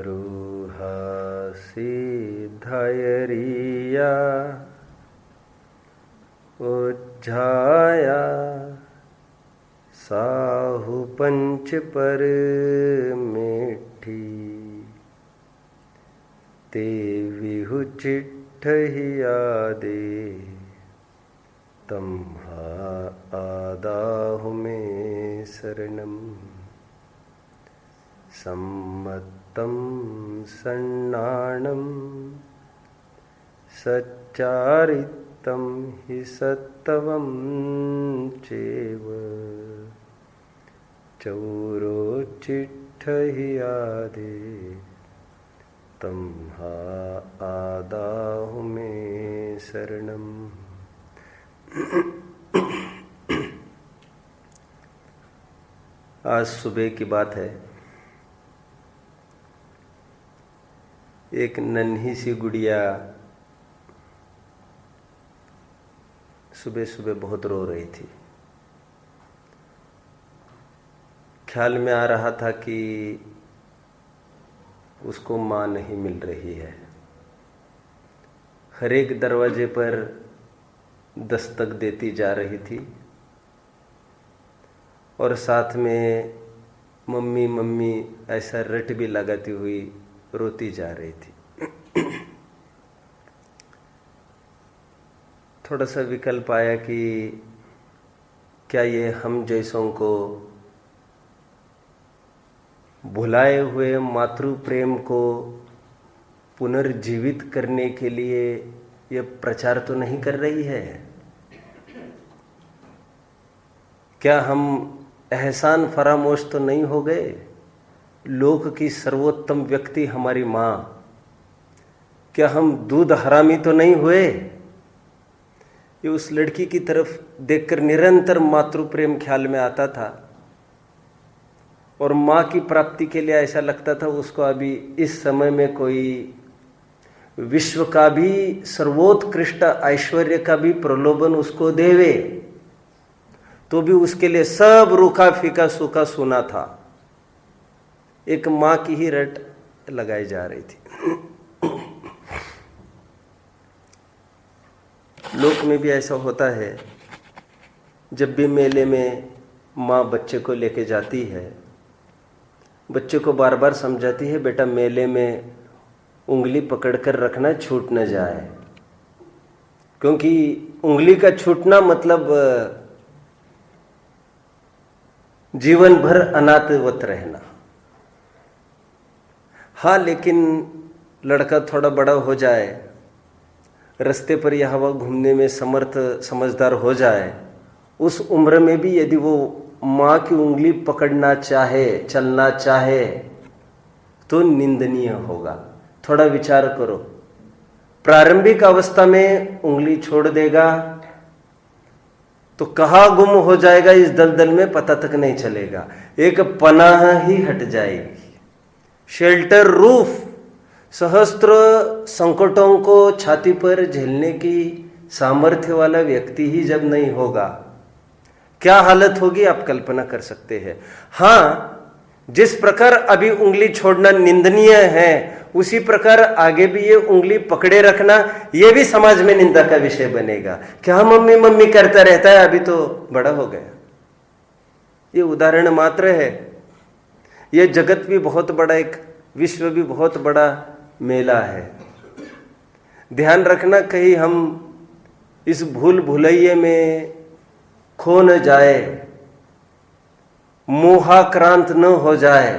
रूहा सिद्धयरिया उज्झाया साहु पंच पर मेठी ते विहु चिट्ठहिया दे तम्हा आदाहु में शरणम सम्मत्तं सन्नाणं सच्चारितं हि सत्तवं चैव चौरो चिट्ठहियादे तम्हा आदाहु में शरणम। आज सुबह की बात है। एक नन्ही सी गुड़िया सुबह सुबह बहुत रो रही थी। ख्याल में आ रहा था कि उसको माँ नहीं मिल रही है। हर एक दरवाजे पर दस्तक देती जा रही थी और साथ में मम्मी मम्मी ऐसा रट भी लगाती हुई रोती जा रही थी। थोड़ा सा विकल्प आया कि क्या ये हम जैसों को भुलाए हुए मातृ प्रेम को पुनर्जीवित करने के लिए ये प्रचार तो नहीं कर रही है? क्या हम एहसान फरामोश तो नहीं हो गए? लोक की सर्वोत्तम व्यक्ति हमारी माँ, क्या हम दूध हरामी तो नहीं हुए? ये उस लड़की की तरफ देखकर निरंतर मातृ प्रेम ख्याल में आता था और माँ की प्राप्ति के लिए ऐसा लगता था उसको अभी इस समय में कोई विश्व का भी सर्वोत्कृष्ट ऐश्वर्य का भी प्रलोभन उसको देवे तो भी उसके लिए सब रूखा फीका सूखा सुना था। एक माँ की ही रट लगाई जा रही थी। लोक में भी ऐसा होता है। जब भी मेले में माँ बच्चे को लेके जाती है, बच्चे को बार बार समझाती है, बेटा मेले में उंगली पकड़कर रखना, छूट न जाए, क्योंकि उंगली का छूटना मतलब जीवन भर अनाथवत रहना। हाँ, लेकिन लड़का थोड़ा बड़ा हो जाए, रास्ते पर यह हवा घूमने में समर्थ समझदार हो जाए, उस उम्र में भी यदि वो माँ की उंगली पकड़ना चाहे, चलना चाहे, तो निंदनीय होगा। थोड़ा विचार करो। प्रारंभिक अवस्था में उंगली छोड़ देगा तो कहाँ गुम हो जाएगा इस दलदल में पता तक नहीं चलेगा। एक पनाह ही हट जाएगी। शेल्टर रूफ, सहस्त्र संकटों को छाती पर झेलने की सामर्थ्य वाला व्यक्ति ही जब नहीं होगा, क्या हालत होगी आप कल्पना कर सकते हैं। हाँ, जिस प्रकार अभी उंगली छोड़ना निंदनीय है, उसी प्रकार आगे भी ये उंगली पकड़े रखना ये भी समाज में निंदा का विषय बनेगा। क्या मम्मी मम्मी करता रहता है, अभी तो बड़ा हो गया। ये उदाहरण मात्र है। ये जगत भी बहुत बड़ा, एक विश्व भी बहुत बड़ा मेला है। ध्यान रखना कहीं हम इस भूल भुलैये में खो न जाए, मोहाक्रांत न हो जाए।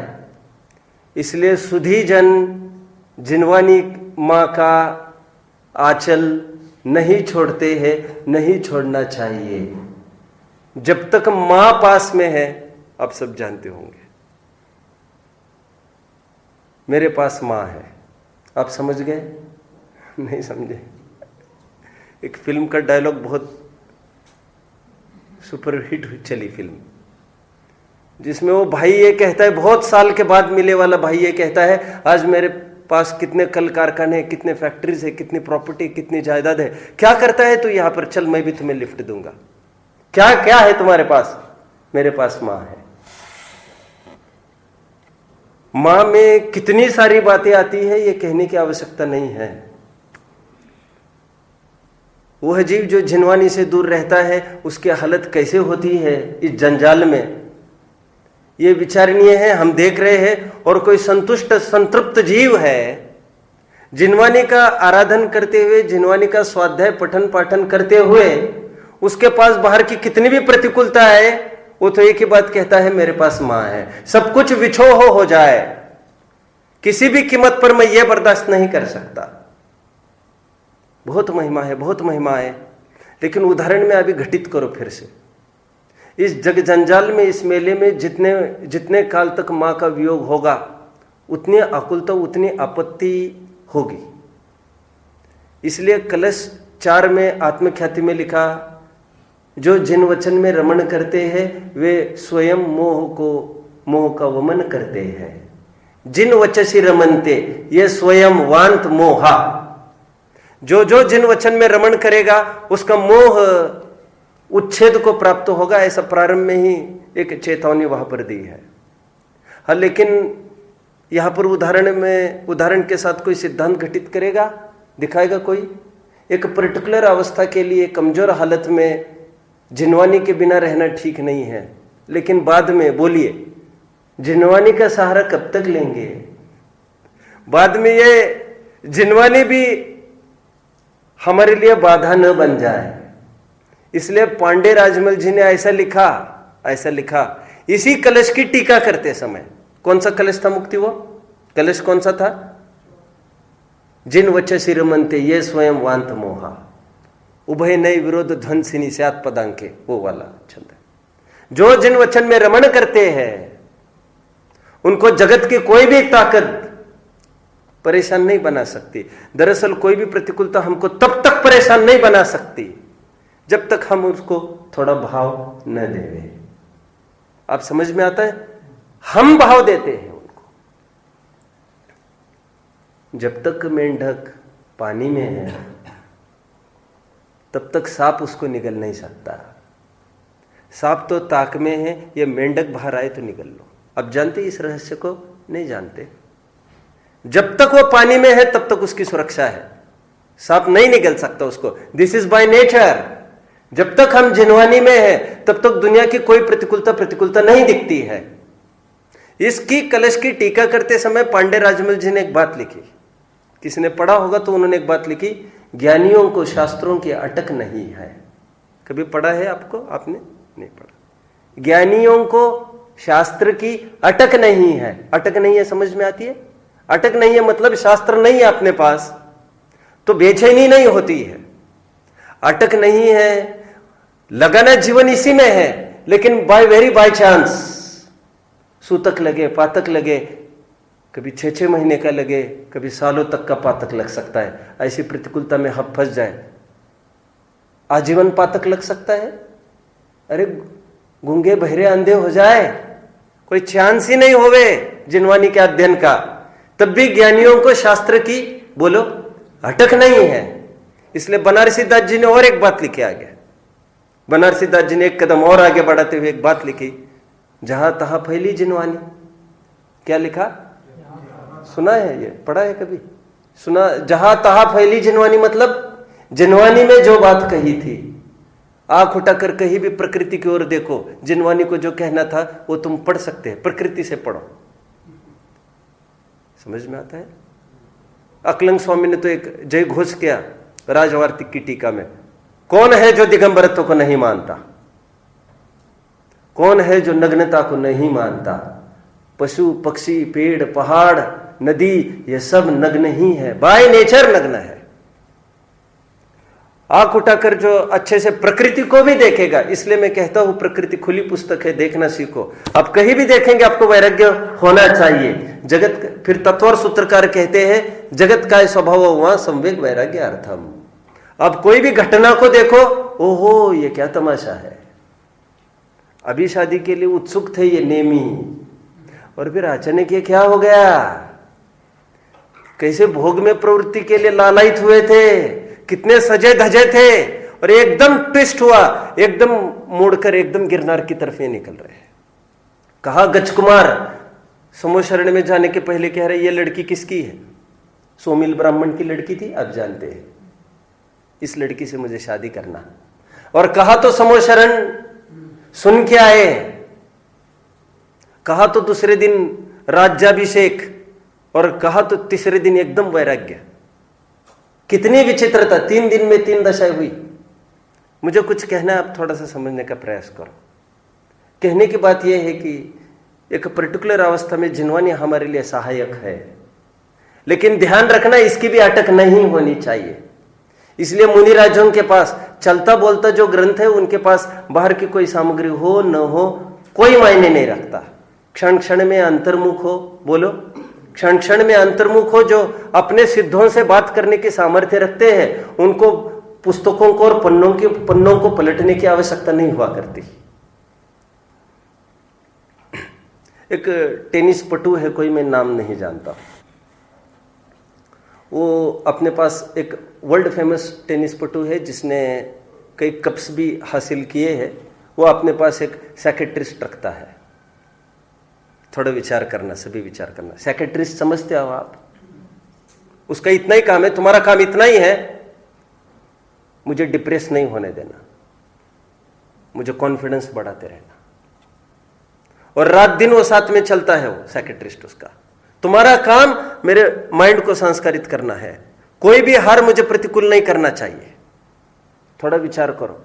इसलिए सुधी जन जिनवानी माँ का आंचल नहीं छोड़ते हैं, नहीं छोड़ना चाहिए। जब तक माँ पास में है, आप सब जानते होंगे, मेरे पास माँ है। आप समझ गए? नहीं समझे? एक फिल्म का डायलॉग बहुत सुपरहिट चली फिल्म, जिसमें वो भाई ये कहता है, बहुत साल के बाद मिले वाला भाई ये कहता है, आज मेरे पास कितने कल कारखाने हैं, कितने फैक्ट्रीज है, कितनी प्रॉपर्टी, कितनी जायदाद है, क्या करता है तू यहां पर, चल मैं भी तुम्हें लिफ्ट दूंगा। क्या क्या है तुम्हारे पास? मेरे पास मां है। मां में कितनी सारी बातें आती है ये कहने की आवश्यकता नहीं है। वह जीव जो जिनवानी से दूर रहता है उसकी हालत कैसे होती है इस जंजाल में, ये विचारणीय है। हम देख रहे हैं। और कोई संतुष्ट संतृप्त जीव है जिनवानी का आराधन करते हुए, जिनवानी का स्वाध्याय पठन पाठन करते हुए, उसके पास बाहर की कितनी भी प्रतिकूलता है, वो तो एक ही बात कहता है, मेरे पास मां है। सब कुछ विछोह हो जाए, किसी भी कीमत पर मैं ये बर्दाश्त नहीं कर सकता। बहुत महिमा है, बहुत महिमा है। लेकिन उदाहरण में अभी घटित करो फिर से, इस जग जंजाल में, इस मेले में जितने काल तक मां का वियोग होगा उतनी आकुलता, उतनी आपत्ति होगी। इसलिए कलश 4 में आत्मख्याति में लिखा, जो जिन वचन में रमण करते हैं वे स्वयं मोह का वमन करते हैं। जिन वचसी रमनते ये स्वयं वांत मोहा। जो जिन वचन में रमण करेगा उसका मोह उच्छेद को प्राप्त होगा। ऐसा प्रारंभ में ही एक चेतावनी वहां पर दी है। हाँ, लेकिन यहां पर उदाहरण के साथ कोई सिद्धांत घटित करेगा, दिखाएगा कोई। एक पर्टिकुलर अवस्था के लिए कमजोर हालत में जिनवानी के बिना रहना ठीक नहीं है, लेकिन बाद में बोलिए जिनवानी का सहारा कब तक लेंगे? बाद में ये जिनवानी भी हमारे लिए बाधा न बन जाए। इसलिए पांडे राजमल जी ने ऐसा लिखा इसी कलश की टीका करते समय। कौन सा कलश था मुक्ति? वो कलश कौन सा था? जिन वचसी रमनते ये स्वयं वांत मोहा, उभय नई विरोध ध्वंसिनी स्यात् पदांके, वो वाला छंद है। जो जिन वचन में रमण करते हैं उनको जगत की कोई भी ताकत परेशान नहीं बना सकती। दरअसल कोई भी प्रतिकूलता हमको तब तक परेशान नहीं बना सकती जब तक हम उसको थोड़ा भाव न देवे। आप समझ में आता है? हम भाव देते हैं उनको। जब तक मेंढक पानी में है तब तक सांप उसको निगल नहीं सकता। सांप तो ताक में है, ये मेंढक बाहर आए तो निगल लो। अब जानते इस रहस्य को? नहीं जानते। जब तक वो पानी में है तब तक उसकी सुरक्षा है, सांप नहीं निगल सकता उसको। This is by nature. जब तक हम जिनवानी में है तब तक दुनिया की कोई प्रतिकूलता नहीं दिखती है। इसकी कलश की टीका करते समय पांडे राजमल जी ने एक बात लिखी, किसी ने पढ़ा होगा तो उन्होंने एक बात लिखी, ज्ञानियों को शास्त्रों की अटक नहीं है। कभी पढ़ा है आपको? आपने नहीं पढ़ा। ज्ञानियों को शास्त्र की अटक नहीं है। अटक नहीं है समझ में आती है? अटक नहीं है मतलब शास्त्र नहीं है अपने पास तो बेचैनी नहीं होती है। अटक नहीं है, लगाना जीवन इसी में है, लेकिन बाय चांस सूतक लगे, पातक लगे, कभी 6 महीने का लगे, कभी सालों तक का पातक लग सकता है। ऐसी प्रतिकूलता में हम फंस जाए, आजीवन पातक लग सकता है। अरे गूंगे बहरे अंधे हो जाए, कोई चांस ही नहीं होवे जिनवानी के अध्ययन का, तब भी ज्ञानियों को शास्त्र की बोलो अटक नहीं है। इसलिए बनारसी दास जी ने और एक बात लिखी आगे। बनारसी दास जी ने एक कदम और आगे बढ़ाते हुए एक बात लिखी, जहां तहां फैली जिनवानी। क्या लिखा? सुना है? ये पढ़ा है कभी? सुना? जहां तहां फैली जिनवानी मतलब जिनवानी में जो बात कही थी, आंख उठाकर कहीं भी प्रकृति की ओर देखो, जिनवानी को जो कहना था वो तुम पढ़ सकते हैं, प्रकृति से पढ़ो। समझ में आता है? अकलंग स्वामी ने तो एक जय घोष किया राजवार्तिक की टीका में, कौन है जो दिगंबरत्व को नहीं मानता? कौन है जो नग्नता को नहीं मानता? पशु पक्षी पेड़ पहाड़ नदी ये सब नग्न ही है, बाय नेचर नग्न है। आंख उठाकर जो अच्छे से प्रकृति को भी देखेगा, इसलिए मैं कहता हूं प्रकृति खुली पुस्तक है, देखना सीखो। आप कहीं भी देखेंगे आपको वैराग्य होना चाहिए। जगत, फिर तत्वर सूत्रकार कहते हैं जगत का स्वभाव हुआ संवेग वैराग्य अर्थम। अब कोई भी घटना को देखो, ओहो ये क्या तमाशा है। अभी शादी के लिए उत्सुक थे ये नेमी, और फिर अचानक ये क्या हो गया। कैसे भोग में प्रवृत्ति के लिए लालायित हुए थे, कितने सजे धजे थे, और एकदम ट्विस्ट हुआ, एकदम मोड़कर एकदम गिरनार की तरफ ये निकल रहे हैं। कहा गजकुमार समूह शरण में जाने के पहले कह रहे ये लड़की किसकी है? सोमिल ब्राह्मण की लड़की थी, आप जानते हैं, इस लड़की से मुझे शादी करना। और कहा तो समूह शरण सुन के आए, कहा तो दूसरे दिन राज्याभिषेक, और कहा तो तीसरे दिन एकदम वैराग्य। कितनी विचित्रता, 3 दिन में 3 दशाएं हुई। मुझे कुछ कहना है, आप थोड़ा सा समझने का प्रयास करो। कहने की बात यह है कि एक पर्टिकुलर अवस्था में जिनवानी हमारे लिए सहायक है, लेकिन ध्यान रखना इसकी भी अटक नहीं होनी चाहिए। इसलिए मुनि राजों के पास चलता बोलता जो ग्रंथ है, उनके पास बाहर की कोई सामग्री हो न हो कोई मायने नहीं रखता। क्षण क्षण में अंतर्मुख हो, बोलो, क्षण क्षण में अंतर्मुख हो, जो अपने सिद्धों से बात करने की सामर्थ्य रखते हैं, उनको पुस्तकों को और पन्नों को पलटने की आवश्यकता नहीं हुआ करती। एक टेनिस पटु है, कोई मैं नाम नहीं जानता, वो अपने पास एक वर्ल्ड फेमस टेनिस पटु है जिसने कई कप्स भी हासिल किए हैं। वो अपने पास एक सेक्रेटरिस्ट रखता है। थोड़ा विचार करना, सभी विचार करना। सेक्रेटरिस्ट समझते हो आप? उसका इतना ही काम है, तुम्हारा काम इतना ही है, मुझे डिप्रेस नहीं होने देना, मुझे कॉन्फिडेंस बढ़ाते रहना। और रात दिन वो साथ में चलता है, वो सेक्रेटरिस्ट उसका। तुम्हारा काम मेरे माइंड को संस्कारित करना है, कोई भी हार मुझे प्रतिकूल नहीं करना चाहिए। थोड़ा विचार करो।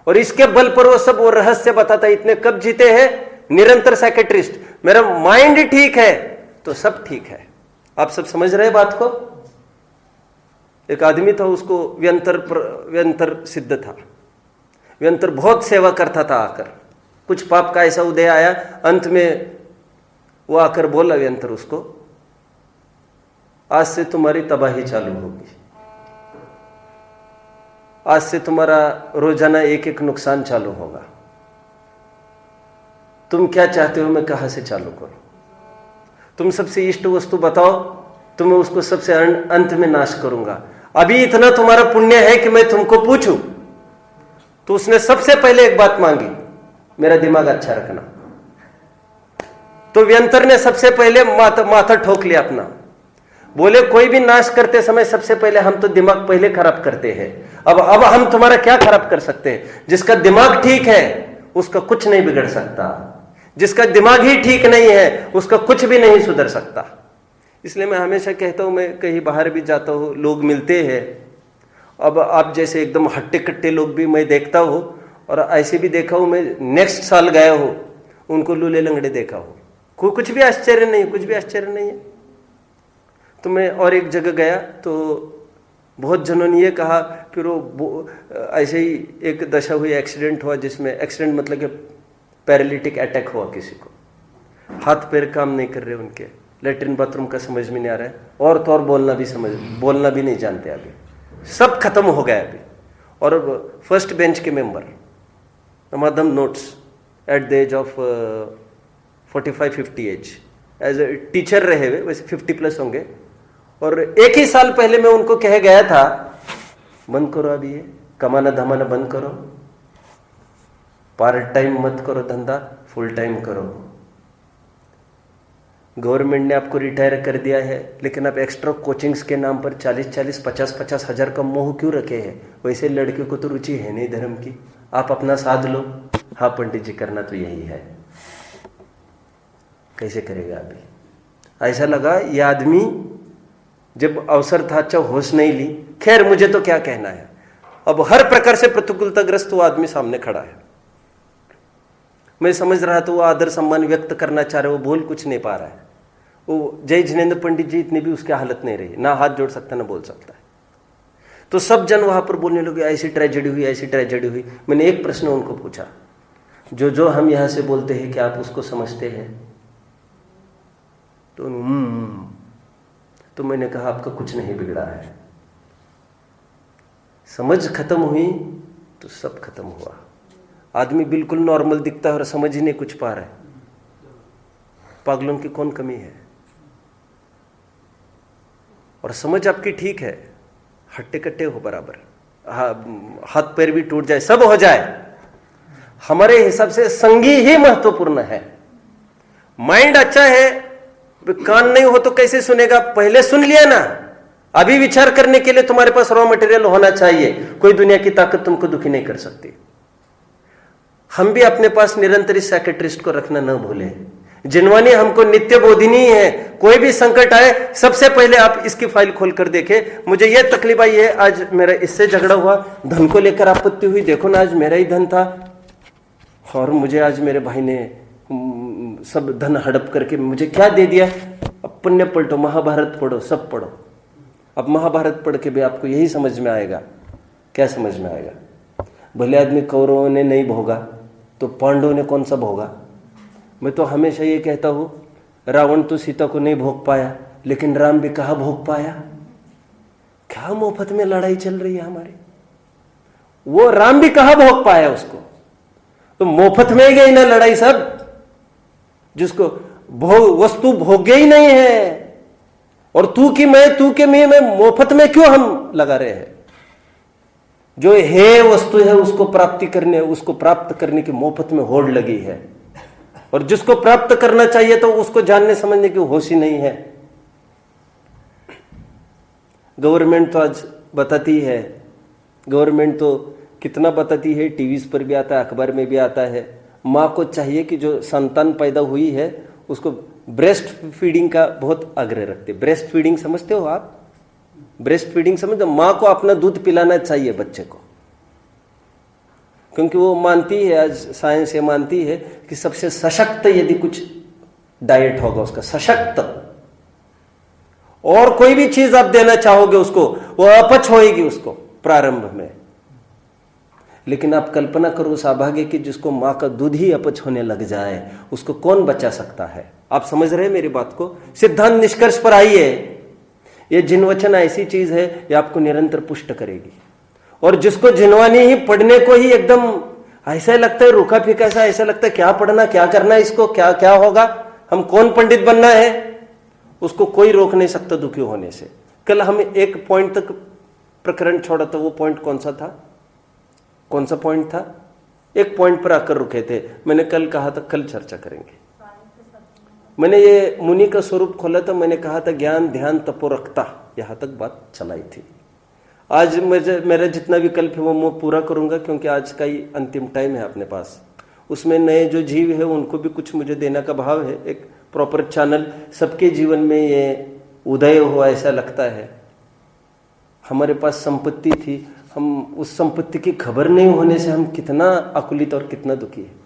और इसके बल पर वो सब वो रहस्य बताता है, इतने कप जीते हैं, निरंतर सेक्रेटरिस्ट। मेरा माइंड ठीक है तो सब ठीक है। आप सब समझ रहे बात को? एक आदमी था, उसको व्यंतर सिद्ध था। व्यंतर बहुत सेवा करता था। आकर कुछ पाप का ऐसा उदय आया, अंत में वो आकर बोला व्यंतर उसको, आज से तुम्हारी तबाही चालू होगी, आज से तुम्हारा रोजाना एक एक नुकसान चालू होगा। तुम क्या चाहते हो, मैं कहां से चालू करूं? तुम सबसे इष्ट वस्तु बताओ, तो मैं उसको सबसे अंत में नाश करूंगा। अभी इतना तुम्हारा पुण्य है कि मैं तुमको पूछूं। तो उसने सबसे पहले एक बात मांगी, मेरा दिमाग अच्छा रखना। तो व्यंतर ने सबसे पहले माथा ठोक लिया अपना। बोले कोई भी नाश करते समय सबसे पहले हम तो दिमाग पहले खराब करते हैं। अब हम तुम्हारा क्या खराब कर सकते हैं? जिसका दिमाग ठीक है उसका कुछ नहीं बिगड़ सकता, जिसका दिमाग ही ठीक नहीं है उसका कुछ भी नहीं सुधर सकता। इसलिए मैं हमेशा कहता हूं, मैं कहीं बाहर भी जाता हूं, लोग मिलते हैं। अब आप जैसे एकदम हट्टे कट्टे लोग भी मैं देखता हूं, और ऐसे भी देखा हूं, मैं नेक्स्ट साल गया हूं, उनको लूले लंगड़े देखा हूं। कुछ भी आश्चर्य नहीं, कुछ भी आश्चर्य नहीं है। तो मैं और एक जगह गया तो बहुत जनों ने ये कहा, फिर वो ऐसे ही एक दशा हुई, एक्सीडेंट हुआ, जिसमें एक्सीडेंट मतलब कि पैरालिटिक अटैक हुआ किसी को, हाथ पैर काम नहीं कर रहे उनके, लेटरिन बाथरूम का समझ में नहीं आ रहा है, और तो और बोलना भी नहीं जानते अभी, सब खत्म हो गया अभी। और फर्स्ट बेंच के member, madam notes at the age of 45-50 age, as a teacher रहे हुए, वैसे 50+ होंगे। और एक ही साल पहले मैं उनको कह गया था, बंद करो अभी ये कमाना धमाना बंद करो, पार्ट टाइम मत करो धंधा, फुल टाइम करो। गवर्नमेंट ने आपको रिटायर कर दिया है, लेकिन आप एक्स्ट्रा कोचिंग्स के नाम पर 40-40, 50-50 हजार का मोह क्यों रखे हैं? वैसे लड़के को तो रुचि है नहीं धर्म की, आप अपना साध लो। हाँ पंडित जी, करना तो यही है। कैसे करेगा अभी? ऐसा लगा ये आदमी जब अवसर था, अच्छा होश नहीं ली। खैर मुझे तो क्या कहना है, अब हर प्रकार से प्रतिकूलताग्रस्त वो आदमी सामने खड़ा है। मैं समझ रहा था वो आदर सम्मान व्यक्त करना चाह रहे, वो बोल कुछ नहीं पा रहा है। वो जय जिनेंद्र पंडित जी इतनी भी उसकी हालत नहीं रही, ना हाथ जोड़ सकता ना बोल सकता है। तो सब जन वहां पर बोलने लगे, ऐसी ट्रेजेडी हुई, ऐसी ट्रेजेडी हुई। मैंने एक प्रश्न उनको पूछा, जो हम यहां से बोलते हैं क्या आप उसको समझते हैं? तो मैंने कहा आपका कुछ नहीं बिगड़ा है। समझ खत्म हुई तो सब खत्म हुआ। आदमी बिल्कुल नॉर्मल दिखता है और समझ ही नहीं कुछ पा रहा है। पागलों की कौन कमी है? और समझ आपकी ठीक है, हट्टे कट्टे हो बराबर, हाथ पैर भी टूट जाए, सब हो जाए, हमारे हिसाब से संगी ही महत्वपूर्ण है। माइंड अच्छा है कान नहीं हो तो कैसे सुनेगा? पहले सुन लिया ना। अभी विचार करने के लिए तुम्हारे पास रॉ मटेरियल होना चाहिए। कोई दुनिया की ताकत तुमको दुखी नहीं कर सकती। हम भी अपने पास निरंतर इस साइकेट्रिस्ट को रखना न भूलें। जिनवानी हमको नित्य बोधिनी है। कोई भी संकट आए, सबसे पहले आप इसकी फाइल खोल कर देखें। मुझे यह तकलीफ आई है, आज मेरा इससे झगड़ा हुआ, धन को लेकर आपत्ति हुई, देखो ना आज मेरा ही धन था और मुझे आज मेरे भाई ने सब धन हड़प करके मुझे क्या दे दिया। अब पुण्य पलटो, महाभारत पढ़ो, सब पढ़ो। अब महाभारत पढ़ के भी आपको यही समझ में आएगा। क्या समझ में आएगा? भले आदमी कौरवों ने नहीं भोगा तो पांडवों ने कौन सा भोगा? मैं तो हमेशा ये कहता हूं, रावण तो सीता को नहीं भोग पाया, लेकिन राम भी कहाँ भोग पाया? क्या मुफ्त में लड़ाई चल रही है हमारी? वो राम भी कहाँ भोग पाया उसको? तो मुफ्त में गई ना लड़ाई सब। जिसको वस्तु भोगे ही नहीं है, और तू की मैं, तू के मैं मुफ्त में क्यों हम लगा रहे हैं? जो है वस्तु है उसको प्राप्त करने की मुफ्त में होड़ लगी है, और जिसको प्राप्त करना चाहिए तो उसको जानने समझने की होश ही नहीं है। गवर्नमेंट तो आज बताती है, गवर्नमेंट तो कितना बताती है, टीवी पर भी आता है, अखबार में भी आता है। माँ को चाहिए कि जो संतान पैदा हुई है उसको ब्रेस्ट फीडिंग का बहुत आग्रह रखते। ब्रेस्ट फीडिंग समझते हो आप? ब्रेस्ट फीडिंग समझते? माँ को अपना दूध पिलाना चाहिए बच्चे को, क्योंकि वो मानती है, आज साइंस ये मानती है कि सबसे सशक्त यदि कुछ डाइट होगा उसका, सशक्त, और कोई भी चीज आप देना चाहोगे उसको, वो अपच होएगी उसको प्रारंभ में। लेकिन आप कल्पना करो उस अभागे की जिसको मां का दूध ही अपच होने लग जाए, उसको कौन बचा सकता है? आप समझ रहे हैं मेरी बात को? सिद्धांत निष्कर्ष पर आइए। ये जिनवचन ऐसी चीज है, ये आपको निरंतर पुष्ट करेगी। और जिसको जिनवानी ही पढ़ने को ही एकदम ऐसा लगता है, रुका फीका सा ऐसा लगता है, क्या पढ़ना, क्या करना, इसको क्या क्या होगा, हम कौन पंडित बनना है, उसको कोई रोक नहीं सकता दुखी होने से। कल हम एक पॉइंट तक प्रकरण छोड़ा था, वो पॉइंट कौन सा था? कौन सा पॉइंट था? एक पॉइंट पर आकर रुके थे। मैंने कल कहा था कल चर्चा करेंगे। मैंने ये मुनि का स्वरूप खोला था, मैंने कहा था ज्ञान ध्यान तपोरकता, यहां तक बात चलाई थी। आज मेरा जितना भी कल्प है वो मैं पूरा करूंगा, क्योंकि आज का ही अंतिम टाइम है अपने पास। उसमें नए जो जीव है उनको भी कुछ मुझे देने का भाव है, एक प्रॉपर चैनल सबके जीवन में ये उदय हुआ ऐसा लगता है। हमारे पास संपत्ति थी, हम उस संपत्ति की खबर नहीं होने से हम कितना अकुलित और कितना दुखी है।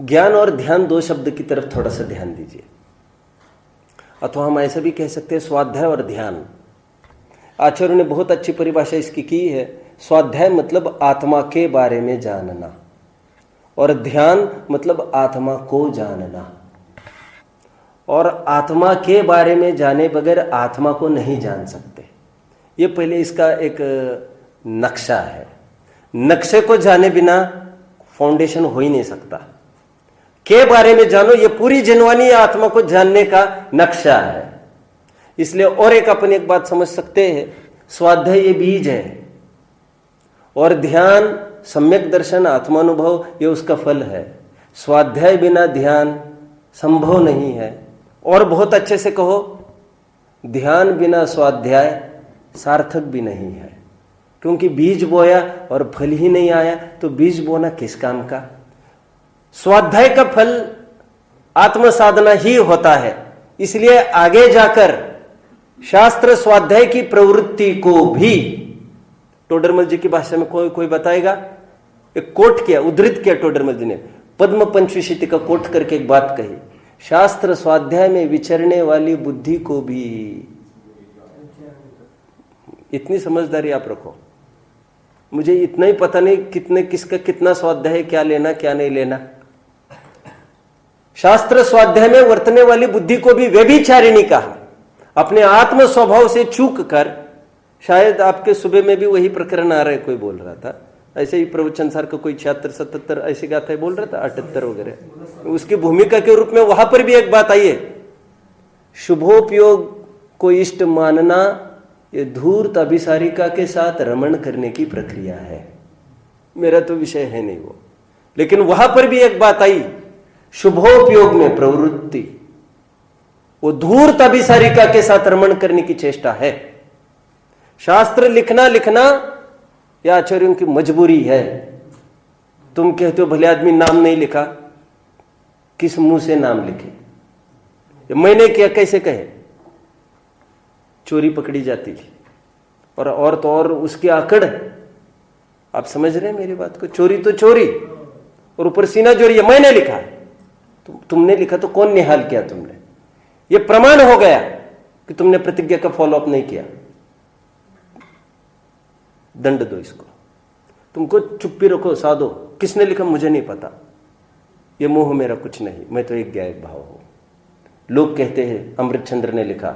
ज्ञान और ध्यान दो शब्द की तरफ थोड़ा सा ध्यान दीजिए, अथवा हम ऐसा भी कह सकते हैं स्वाध्याय और ध्यान। आचार्यों ने बहुत अच्छी परिभाषा इसकी की है। स्वाध्याय मतलब आत्मा के बारे में जानना, और ध्यान मतलब आत्मा को जानना। और आत्मा के बारे में जाने बगैर आत्मा को नहीं जान सकते। ये पहले इसका एक नक्शा है। नक्शे को जाने बिना फाउंडेशन हो ही नहीं सकता। के बारे में जानो, ये पूरी जिनवानी आत्मा को जानने का नक्शा है। इसलिए और एक अपन एक बात समझ सकते हैं, स्वाध्याय ये बीज है, और ध्यान सम्यक दर्शन आत्मानुभव ये उसका फल है। स्वाध्याय बिना ध्यान संभव नहीं है। और बहुत अच्छे से कहो, ध्यान बिना स्वाध्याय सार्थक भी नहीं है, क्योंकि बीज बोया और फल ही नहीं आया तो बीज बोना किस काम का? स्वाध्याय का फल आत्म साधना ही होता है। इसलिए आगे जाकर शास्त्र स्वाध्याय की प्रवृत्ति को भी, टोडरमल जी की भाषा में कोई बताएगा, एक कोट किया, उद्धृत किया टोडरमल जी ने, पद्म पंचविशीति का कोट करके एक बात कही, शास्त्र स्वाध्याय में विचरने वाली बुद्धि को भी। इतनी समझदारी आप रखो। मुझे इतना ही पता नहीं किसका कितना स्वाध्याय है, क्या लेना क्या नहीं लेना। शास्त्र स्वाध्याय में वर्तने वाली बुद्धि को भी व्यभिचारिणी कहा। अपने आत्म स्वभाव से चूक कर, शायद आपके सुबह में भी वही प्रकरण आ रहा है, कोई बोल रहा था ऐसे ही, प्रवचन सार का कोई 76-77 ऐसी गाथा बोल रहा था, 78 वगैरह, उसकी भूमिका के रूप में वहां पर भी एक बात आई है, शुभोपयोग को इष्ट मानना ये धूर्त अभिसारिका के साथ रमण करने की प्रक्रिया है। मेरा तो विषय है नहीं वो, लेकिन वहां पर भी एक बात आई, शुभोपयोग में प्रवृत्ति, वो धूर्त अभिसारिका के साथ रमण करने की चेष्टा है। शास्त्र लिखना या आचार्यों की मजबूरी है। तुम कहते हो भले आदमी नाम नहीं लिखा, किस मुंह से नाम लिखे? मैंने किया कैसे कहे? चोरी पकड़ी जाती थी, और तो और उसकी आकड़। आप समझ रहे हैं मेरी बात को? चोरी तो चोरी, और ऊपर सीना जोरी है, मैंने लिखा। तुमने लिखा तो कौन निहाल किया तुमने? ये प्रमाण हो गया कि तुमने प्रतिज्ञा का फॉलोअप नहीं किया, दंड दो इसको। तुमको चुप्पी रखो, साधो। किसने लिखा मुझे नहीं पता, ये मोह मेरा कुछ नहीं, मैं तो एक ज्ञायक भाव हूं। लोग कहते हैं अमृतचंद्र ने लिखा,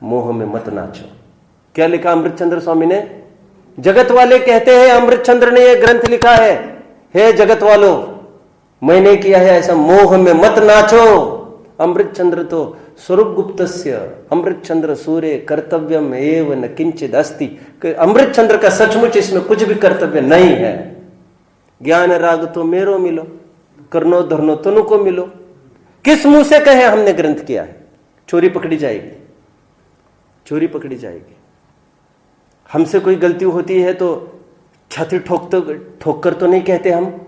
मोह में मत नाचो। क्या लिखा अमृतचंद्र स्वामी ने? जगत वाले कहते हैं अमृतचंद्र ने यह ग्रंथ लिखा है, हे जगत वालों, मैंने किया है ऐसा, मोह में मत नाचो। अमृतचंद्र तो स्वरूप गुप्तस्य, अमृतचंद्र सूर्य कर्तव्यम एव न किंचिद अस्ति। अमृतचंद्र का सचमुच इसमें कुछ भी कर्तव्य नहीं है। ज्ञान राग तो मेरो मिलो, करनो धरनो तनु को मिलो। किस मुंह से कहे हमने ग्रंथ किया है? चोरी पकड़ी जाएगी, चोरी पकड़ी जाएगी। हमसे कोई गलती होती है तो छाती ठोक कर तो नहीं कहते, हम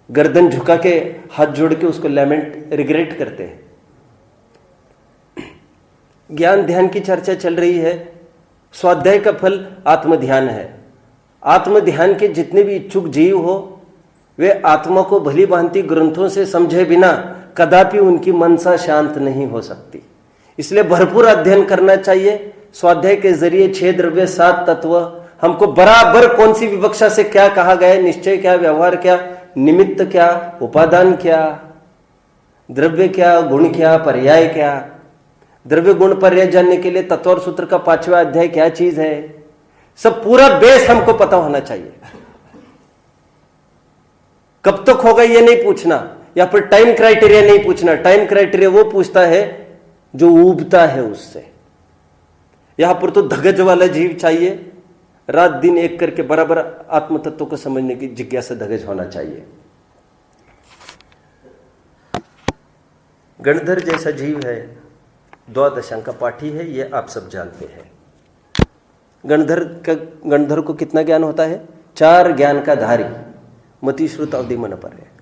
गर्दन झुका के हाथ जोड़ के उसको लैमेंट रिग्रेट करते हैं। ज्ञान ध्यान की चर्चा चल रही है। स्वाध्याय का फल आत्म ध्यान है। आत्म ध्यान के जितने भी इच्छुक जीव हो, वे आत्मा को भली भांति ग्रंथों से समझे बिना कदापि उनकी मनसा शांत नहीं हो सकती। इसलिए भरपूर अध्ययन करना चाहिए। स्वाध्याय के जरिए 6 द्रव्य 7 तत्व, हमको बराबर कौन सी विवक्षा से क्या कहा गया, निश्चय क्या, व्यवहार क्या, निमित्त क्या, उपादान क्या, द्रव्य क्या, गुण क्या, पर्याय क्या। द्रव्य गुण पर्याय जानने के लिए तत्व और सूत्र का 5वां अध्याय क्या चीज है, सब पूरा बेस हमको पता होना चाहिए। कब तक होगा ये नहीं पूछना, या फिर टाइम क्राइटेरिया नहीं पूछना। टाइम क्राइटेरिया वो पूछता है जो उबता है उससे। यहां पर तो धगज वाला जीव चाहिए, रात दिन एक करके बराबर आत्म तत्व को समझने की जिज्ञासा धगज होना चाहिए। गणधर जैसा जीव है, द्वादशांक पाठी है, ये आप सब जानते हैं। गणधर को कितना ज्ञान होता है? 4 ज्ञान का धारी, मति श्रुत अवधि मन पर है।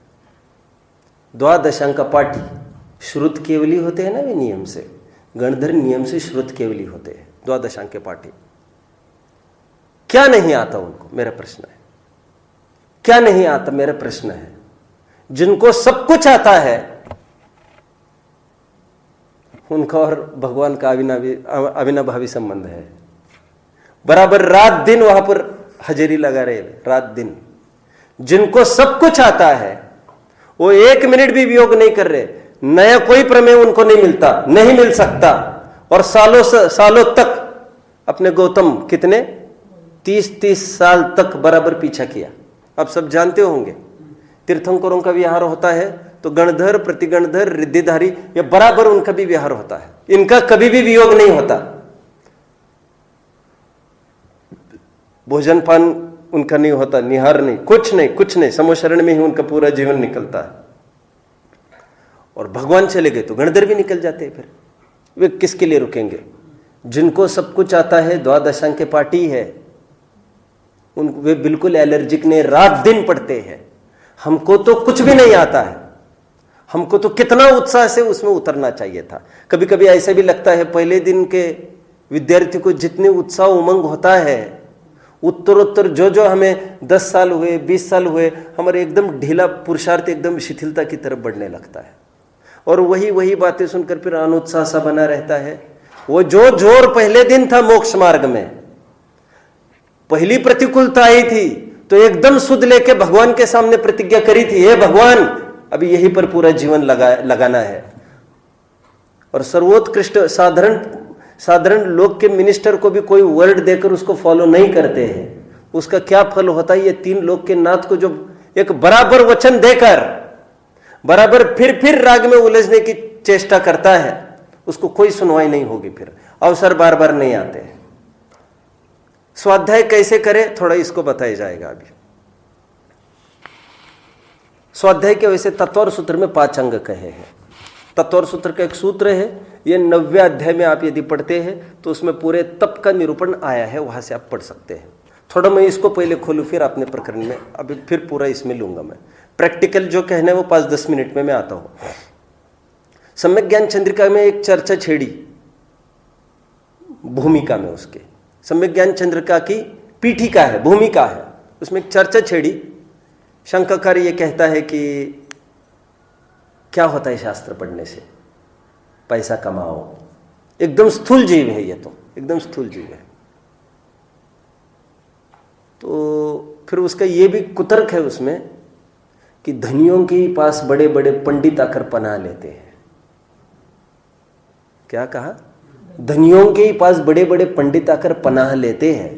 द्वादशांक पाठी श्रुत केवली होते हैं ना, वे नियम से। गणधर नियम से श्रुत केवली होते हैं। द्वादशांक पाठी क्या नहीं आता उनको, मेरा प्रश्न है। क्या नहीं आता, मेरा प्रश्न है। जिनको सब कुछ आता है, उनका और भगवान का अविनाभावी संबंध है। बराबर रात दिन वहां पर हाजिरी लगा रहे, रात दिन। जिनको सब कुछ आता है, वो 1 मिनट भी वियोग नहीं कर रहे। नया कोई प्रमेय उनको नहीं मिलता, नहीं मिल सकता। और सालों तक अपने गौतम कितने 30 साल तक बराबर पीछा किया। आप सब जानते होंगे, तीर्थंकरों का विहार होता है तो गणधर, प्रतिगणधर, रिद्धिधारी, ये बराबर उनका भी विहार होता है। इनका कभी भी वियोग नहीं होता। भोजन पान उनका नहीं होता, निहार नहीं, कुछ नहीं, समोशरण में ही उनका पूरा जीवन निकलता है। और भगवान चले गए तो गणधर भी निकल जाते हैं। फिर वे किसके लिए रुकेंगे? जिनको सब कुछ आता है, द्वादशांक पाठी है, वे बिल्कुल एलर्जिक ने रात दिन पढ़ते हैं। हमको तो कुछ भी नहीं आता है, हमको तो कितना उत्साह से उसमें उतरना चाहिए था। कभी कभी ऐसा भी लगता है, पहले दिन के विद्यार्थी को जितने उत्साह उमंग होता है, उत्तरोत्तर जो हमें 10 साल हुए, 20 साल हुए, हमारे एकदम ढीला पुरुषार्थ एकदम शिथिलता की तरफ बढ़ने लगता है। और वही बातें सुनकर फिर अनुत्साह सा बना रहता है। वो जो जोर पहले दिन था मोक्ष मार्ग में, पहली प्रतिकूलता आई थी तो एकदम सुध लेके भगवान के सामने प्रतिज्ञा करी थी, हे भगवान अभी यहीं पर पूरा जीवन लगाना है। और सर्वोत्कृष्ट साधारण लोग के मिनिस्टर को भी कोई वर्ड देकर उसको फॉलो नहीं करते हैं, उसका क्या फल होता है? ये 3 लोग के नाथ को जो एक बराबर वचन देकर बराबर फिर राग में उलझने की चेष्टा करता है, उसको कोई सुनवाई नहीं होगी। फिर अवसर बार बार नहीं आते हैं। स्वाध्याय कैसे करें, थोड़ा इसको बताया जाएगा अभी। स्वाध्याय के वैसे तत्व और सूत्र में 5 अंग कहे हैं। तत्व और सूत्र का एक सूत्र है, ये 90वें अध्याय में आप यदि पढ़ते हैं तो उसमें पूरे तप का निरूपण आया है, वहां से आप पढ़ सकते हैं। थोड़ा मैं इसको पहले खोलूँ, फिर अपने प्रकरण में अभी फिर पूरा इसमें लूंगा। मैं प्रैक्टिकल जो कहना है वो 5-10 मिनट में मैं आता हूँ। सम्यक ज्ञान चंद्रिका में एक चर्चा छेड़ी भूमिका में, उसके सम्यक ज्ञान चंद्रिका की पीठिका है, भूमिका है, उसमें एक चर्चा छेड़ी। शंकाकार ये कहता है कि क्या होता है शास्त्र पढ़ने से, पैसा कमाओ। एकदम स्थूल जीव है ये, तो एकदम स्थूल जीव है। तो फिर उसका ये भी कुतर्क है उसमें कि धनियों के पास बड़े बड़े पंडित आकर पनाह लेते हैं। क्या कहा? धनियों के पास बड़े बड़े पंडित आकर पनाह लेते हैं।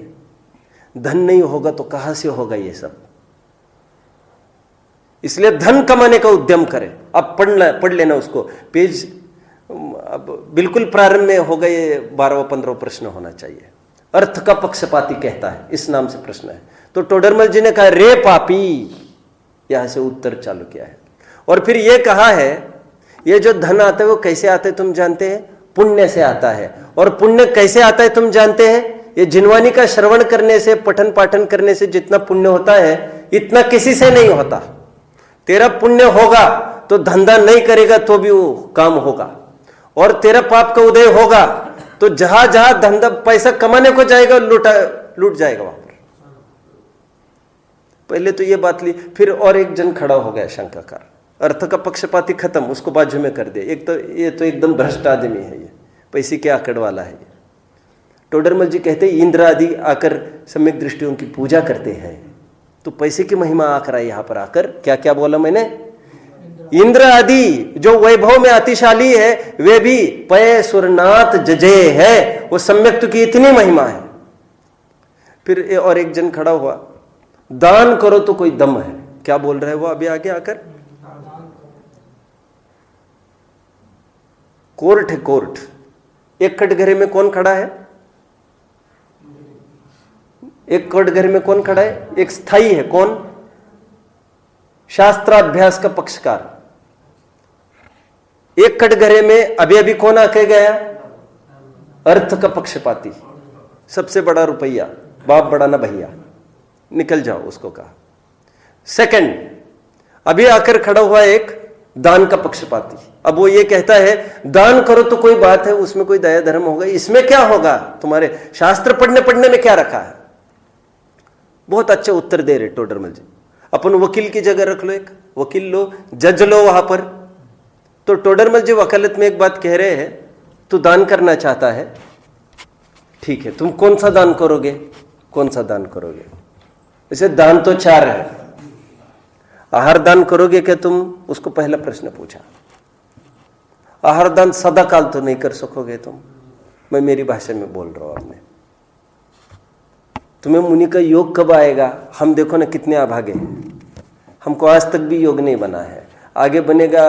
धन नहीं होगा तो कहां से होगा ये सब? इसलिए धन कमाने का उद्यम करें। अब पढ़ लेना उसको, पेज अब बिल्कुल प्रारंभ में हो गए 12वां-15वां प्रश्न होना चाहिए। अर्थ का पक्षपाती कहता है, इस नाम से प्रश्न है। तो टोडरमल जी ने कहा रे पापी, यहां से उत्तर चालू किया है। और फिर यह कहा है ये जो धन आता है वो कैसे आता है तुम जानते हैं? पुण्य से आता है। और पुण्य कैसे आता है तुम जानते हैं? ये जिनवानी का श्रवण करने से, पठन पाठन करने से जितना पुण्य होता है इतना किसी से नहीं होता। तेरा पुण्य होगा तो धंधा नहीं करेगा तो भी वो काम होगा, और तेरा पाप का उदय होगा तो जहां जहां धंधा पैसा कमाने को जाएगा लूट जाएगा वहां पर। पहले तो ये बात ली, फिर और एक जन खड़ा हो गया शंकाकार, अर्थ का पक्षपाती खत्म, उसको बाजू में कर दे। एक तो ये तो एकदम भ्रष्ट आदमी है, ये पैसे के आकड़ वाला है। ये टोडरमल जी कहते इंद्र आदि आकर सम्यक दृष्टियों की पूजा करते हैं, तो पैसे की महिमा आकर यहाँ पर आकर क्या क्या बोला मैंने? इंद्र आदि जो वैभव में अतिशाली है वे भी पय सुरनाथ जजे है, वो सम्यक की इतनी महिमा है। फिर और एक जन खड़ा हुआ, दान करो तो कोई दम है। क्या बोल रहा है वो अभी आगे आकर? कोर्ट है, कोर्ट। एक कटघरे में कौन खड़ा है? एक कटघरे में कौन खड़ा है? एक स्थायी है, कौन? शास्त्राभ्यास का पक्षकार। एक कटघरे में अभी अभी कौन आके गया? अर्थ का पक्षपाती, सबसे बड़ा रुपया, बाप बड़ा ना भैया, निकल जाओ, उसको कहा। सेकंड, अभी आकर खड़ा हुआ एक दान का पक्षपाती। अब वो ये कहता है दान करो तो कोई बात है, उसमें कोई दया धर्म होगा, इसमें क्या होगा? तुम्हारे शास्त्र पढ़ने में क्या रखा है? बहुत अच्छे उत्तर दे रहे टोडरमल जी। अपन वकील की जगह रख लो, एक वकील लो, जज लो वहां पर। तो टोडरमल जी वकालत में एक बात कह रहे हैं, तू दान करना चाहता है, ठीक है, तुम कौन सा दान करोगे? कौन सा दान करोगे? इसे दान तो 4 है, आहार दान करोगे क्या तुम? उसको पहला प्रश्न पूछा। आहार दान सदा काल तो नहीं कर सकोगे तुम, मैं मेरी भाषा में बोल रहा हूं। आपने तुम्हें मुनि का योग कब आएगा? हम देखो ना कितने अभागे हैं, हमको आज तक भी योग नहीं बना है, आगे बनेगा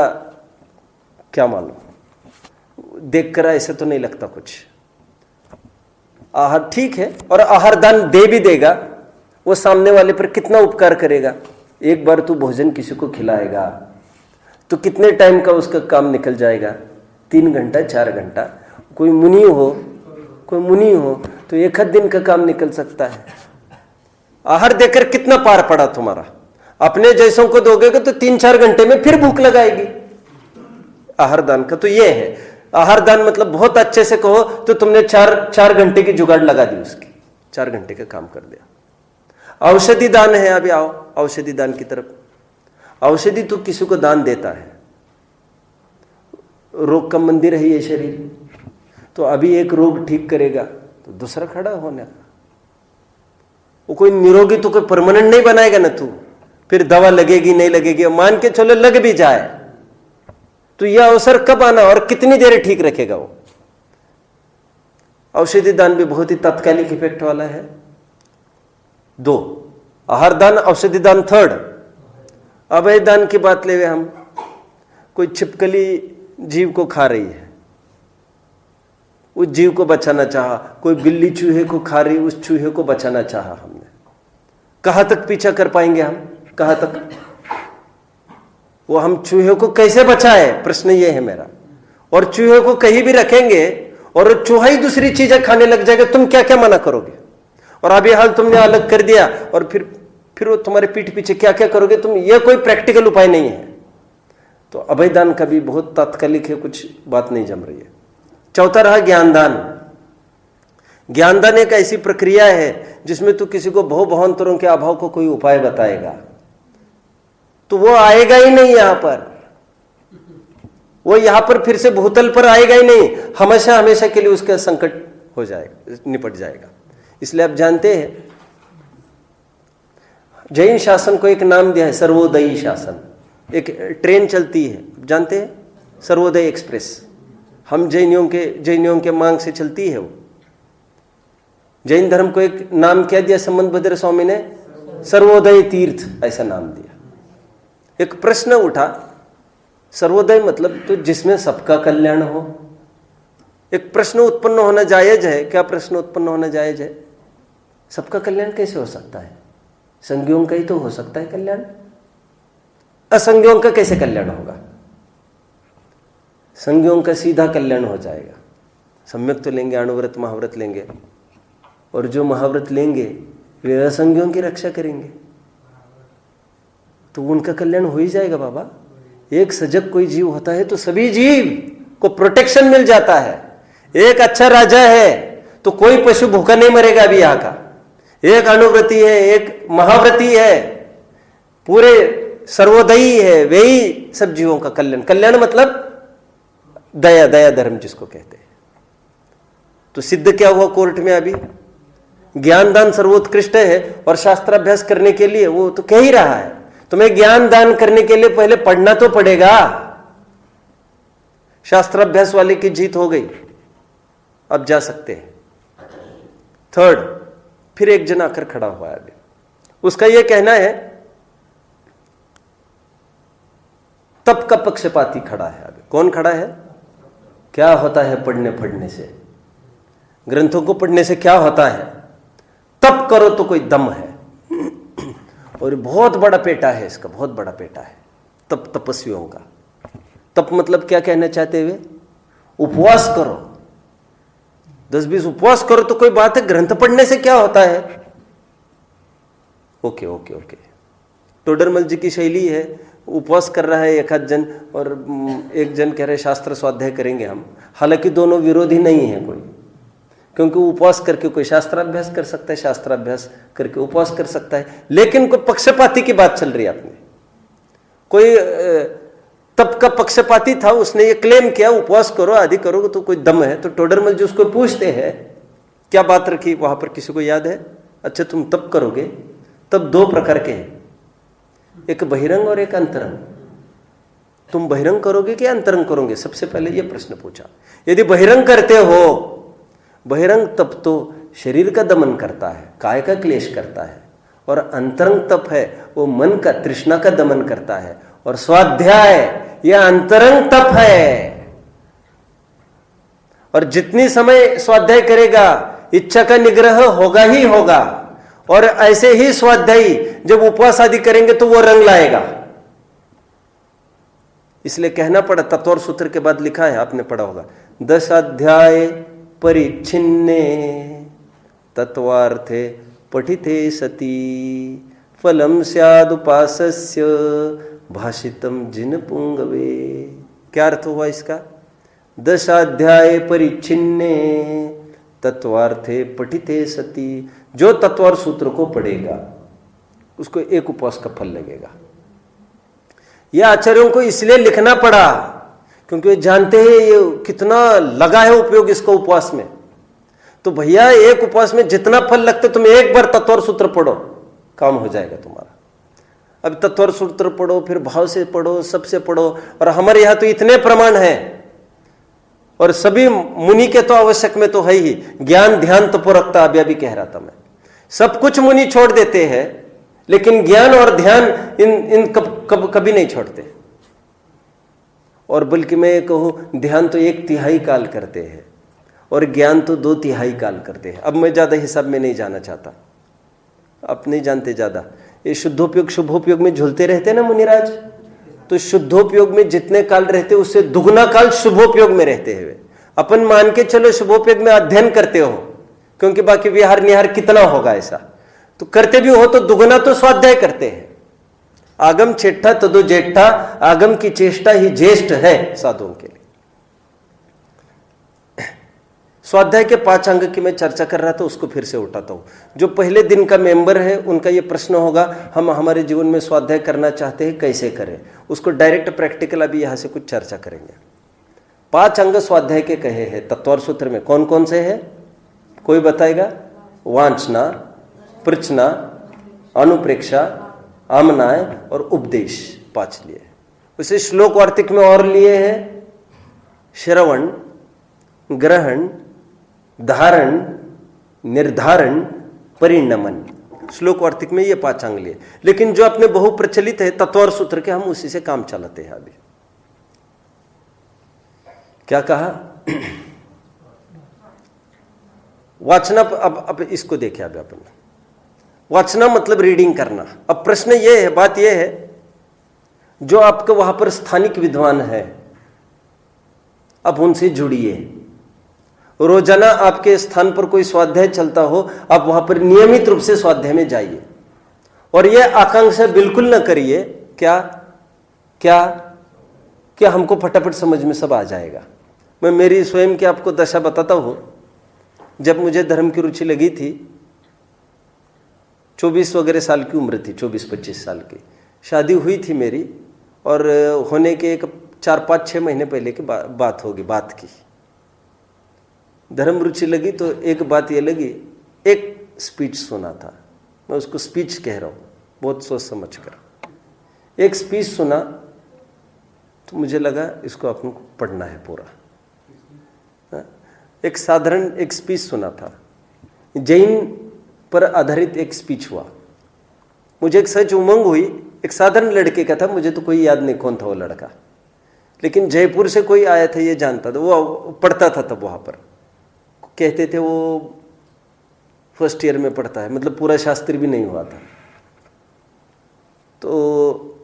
क्या मालूम। देखकर ऐसे तो नहीं लगता कुछ। आहार ठीक है, और आहार दान दे भी देगा, वो सामने वाले पर कितना उपकार करेगा। एक बार तू भोजन किसी को खिलाएगा तो कितने टाइम का उसका काम निकल जाएगा? 3 घंटा 4 घंटा। कोई मुनि हो तो 1 दिन का काम निकल सकता है। आहार देकर कितना पार पड़ा तुम्हारा। अपने जैसों को दोगे तो 3-4 घंटे में फिर भूख लगाएगी। आहार दान का तो ये है। आहार दान मतलब बहुत अच्छे से कहो तो तुमने 4 घंटे की जुगाड़ लगा दी, उसकी 4 घंटे का काम कर दिया। औषधि दान है, अभी आओ औषधि दान की तरफ। औषधि तो किसी को दान देता है, रोग का मंदिर है ये शरीर, तो अभी एक रोग ठीक करेगा तो दूसरा खड़ा होने का। वो कोई निरोगी तो कोई परमानेंट नहीं बनाएगा ना तू, फिर दवा लगेगी नहीं लगेगी, मान के चलो लग भी जाए तो यह अवसर कब आना और कितनी देर ठीक रखेगा वो। औषधि दान भी बहुत ही तात्कालिक इफेक्ट वाला है। 2 आहार दान, औषधि दान 3rd। अभय दान की बात ले हम, कोई छिपकली जीव को खा रही है, उस जीव को बचाना चाहा, कोई बिल्ली चूहे को खा रही, उस चूहे को बचाना चाहा हमने। कहां तक पीछा कर पाएंगे हम? कहां तक? वो हम चूहे को कैसे बचाए, प्रश्न ये है मेरा। और चूहे को कहीं भी रखेंगे और चूहा ही दूसरी चीजें खाने लग जाएगा, तुम क्या क्या मना करोगे? और अभी हाल तुमने अलग कर दिया और फिर वो तुम्हारे पीठ पीछे क्या क्या करोगे तुम? ये कोई प्रैक्टिकल उपाय नहीं है। तो अभयदान का भी बहुत तात्कालिक है, कुछ बात नहीं जम रही है। चौथा रहा ज्ञानदान। ज्ञानदान एक ऐसी प्रक्रिया है जिसमें तू किसी को बहुभावांतरों के अभाव को कोई उपाय बताएगा तो वो आएगा ही नहीं यहां पर, वो यहां पर फिर से भूतल पर आएगा ही नहीं, हमेशा हमेशा के लिए उसका संकट हो जाएगा, निपट जाएगा। इसलिए आप जानते हैं जैन शासन को एक नाम दिया है, सर्वोदयी शासन। एक ट्रेन चलती है, जानते हैं, सर्वोदय एक्सप्रेस। हम जैनियों के मांग से चलती है वो। जैन धर्म को एक नाम क्या दिया संबंध भद्र स्वामी ने? सर्वोदय तीर्थ, ऐसा नाम दिया। एक प्रश्न उठा, सर्वोदय मतलब तो जिसमें सबका कल्याण हो। एक प्रश्न उत्पन्न होना जायज है। क्या प्रश्न उत्पन्न होना जायज है? सबका कल्याण कैसे हो सकता है? संज्ञों का ही तो हो सकता है कल्याण, असंज्ञों का कैसे कल्याण होगा? संज्ञों का सीधा कल्याण हो जाएगा। सम्यक तो लेंगे, अणुव्रत महाव्रत लेंगे, और जो महाव्रत लेंगे वे असंज्ञों की रक्षा करेंगे तो उनका कल्याण हो ही जाएगा बाबा। एक सजग कोई जीव होता है तो सभी जीव को प्रोटेक्शन मिल जाता है। एक अच्छा राजा है तो कोई पशु भूखा नहीं मरेगा अभी यहाँ का। एक अणुव्रती है, एक महाव्रती है, पूरे सर्वोदयी है, वे ही सब जीवों का कल्याण। कल्याण मतलब दया, दया धर्म जिसको कहते हैं। तो सिद्ध क्या हुआ कोर्ट में अभी? ज्ञानदान सर्वोत्कृष्ट है और शास्त्राभ्यास करने के लिए वो तो कह ही रहा है तुम्हें ज्ञान दान करने के लिए पहले पढ़ना तो पड़ेगा। शास्त्राभ्यास वाले की जीत हो गई, अब जा सकते हैं। थर्ड, फिर एक जन आकर खड़ा हुआ है अभी। उसका यह कहना है, तप का पक्षपाती खड़ा है अभी। कौन खड़ा है? क्या होता है पढ़ने से, ग्रंथों को पढ़ने से क्या होता है? तप करो तो कोई दम है। और बहुत बड़ा पेटा है इसका, बहुत बड़ा पेटा है तपस्वियों का। तप मतलब क्या कहना चाहते हुए? उपवास करो, 10-20 उपवास करो तो कोई बात है, ग्रंथ पढ़ने से क्या होता है? Okay okay okay. Todarmal ji की शैली है, उपवास कर रहा है एक आध जन और एक जन कह रहे शास्त्र स्वाध्याय करेंगे हम। हालांकि दोनों विरोधी नहीं है कोई, क्योंकि उपवास करके कोई शास्त्राभ्यास कर सकता है, शास्त्राभ्यास करके उपवास कर सकता है। लेकिन कोई पक्षपाती की बात चल रही है आपने। कोई तप का पक्षपाती था, उसने ये क्लेम किया उपवास करो आदि करोगे तो कोई दम है। तो टोडरमल जी उसको पूछते हैं क्या बात रखी वहां पर, किसी को याद है? अच्छा तुम तप करोगे, तब 2 प्रकार के हैं, एक बहिरंग और एक अंतरंग। तुम बहिरंग करोगे कि अंतरंग करोगे? सबसे पहले यह प्रश्न पूछा। यदि बहिरंग करते हो, बहिरंग तप तो शरीर का दमन करता है, काय का क्लेश करता है, और अंतरंग तप है वो मन का, तृष्णा का दमन करता है। और स्वाध्याय यह अंतरंग तप है। और जितनी समय स्वाध्याय करेगा इच्छा का निग्रह होगा ही होगा। और ऐसे ही स्वाध्यायी जब उपवास आदि करेंगे तो वो रंग लाएगा। इसलिए कहना पड़ा, तत्वर सूत्र के बाद लिखा है, आपने पढ़ा होगा, 10 अध्याय परिच्छिन्ने तत्वार्थे पठिते सती फलम स्यादुपासस्य भाषितम जिन पुंगवे। क्या अर्थ हुआ इसका? 10 अध्याय परिच्छिन्ने तत्वार्थे पठिते सती, जो तत्वार सूत्र को पढ़ेगा उसको एक उपवास का फल लगेगा। यह आचार्यों को इसलिए लिखना पड़ा क्योंकि वे जानते हैं ये कितना लगा है उपयोग इसका उपवास में। तो भैया एक उपवास में जितना फल लगता है, तुम एक बार तत्वर सूत्र पढ़ो, काम हो जाएगा तुम्हारा। अब तत्वर सूत्र पढ़ो, फिर भाव से पढ़ो, सबसे पढ़ो। और हमारे यहां तो इतने प्रमाण हैं, और सभी मुनि के तो आवश्यक में तो है ही। ज्ञान ध्यान तपोरकता अभी कह रहा था मैं, सब कुछ मुनि छोड़ देते हैं, लेकिन ज्ञान और ध्यान इन कभी नहीं छोड़ते। और बल्कि मैं कहूं, ध्यान तो 1/3 काल करते हैं और ज्ञान तो 2/3 काल करते हैं। अब मैं ज्यादा हिसाब में नहीं जाना चाहता, आप नहीं जानते ज्यादा। ये शुद्धोपयोग शुभोपयोग में झूलते रहते ना मुनिराज, तो शुद्धोपयोग में जितने काल रहते उससे दुगना काल शुभोपयोग में रहते हुए। अपन मान के चलो शुभोपयोग में अध्ययन करते हो, क्योंकि बाकी विहार निहार कितना होगा ऐसा, तो करते भी हो तो दुगना तो स्वाध्याय करते हैं। आगम चेष्टा तदो ज्येष्ठा, आगम की चेष्टा ही ज्येष्ठ है साधुओं के लिए। स्वाध्याय के 5 अंग की मैं चर्चा कर रहा था, उसको फिर से उठाता हूं। जो पहले दिन का मेंबर है उनका ये प्रश्न होगा, हम हमारे जीवन में स्वाध्याय करना चाहते हैं, कैसे करें? उसको डायरेक्ट प्रैक्टिकल अभी यहां से कुछ चर्चा करेंगे। 5 अंग स्वाध्याय के कहे हैं तत्वार सूत्र में, कौन कौन से हैं? कोई बताएगा? वांछना, प्रचना, अनुप्रेक्षा, आमनाय और उपदेश, 5 लिए। उसे श्लोक वार्तिक में और लिए हैं श्रवण, ग्रहण, धारण, निर्धारण, परिणमन। श्लोक वार्तिक में ये 5 अंग लिए, लेकिन जो अपने बहुप्रचलित है तत्वार सूत्र के, हम उसी से काम चलाते हैं। अभी क्या कहा? वाचना। अब इसको देखें। अभी अपन वाचना मतलब रीडिंग करना। अब प्रश्न ये है, बात ये है, जो आपके वहां पर स्थानिक विद्वान है, अब उनसे जुड़िए। रोजाना आपके स्थान पर कोई स्वाध्याय चलता हो, आप वहां पर नियमित रूप से स्वाध्याय में जाइए। और यह आकांक्षा बिल्कुल न करिए क्या क्या क्या हमको फटाफट समझ में सब आ जाएगा। मैं मेरी स्वयं की आपको दशा बताता हूं। जब मुझे धर्म की रुचि लगी थी, 24 वगैरह साल की उम्र थी, 24-25 साल की शादी हुई थी मेरी, और होने के एक 4-5-6 महीने पहले की बात होगी। बात की धर्म रुचि लगी तो एक बात ये लगी, एक स्पीच सुना था, मैं उसको स्पीच कह रहा हूँ बहुत सोच समझ कर। एक स्पीच सुना तो मुझे लगा इसको अपन को पढ़ना है पूरा। एक साधारण एक स्पीच सुना था, जैन पर आधारित एक स्पीच हुआ। मुझे एक सच उमंग हुई, एक साधारण लड़के का था, मुझे तो कोई याद नहीं कौन था वो लड़का, लेकिन जयपुर से कोई आया था ये जानता था, वो पढ़ता था तब वहाँ पर। कहते थे वो फर्स्ट ईयर में पढ़ता है, मतलब पूरा शास्त्री भी नहीं हुआ था। तो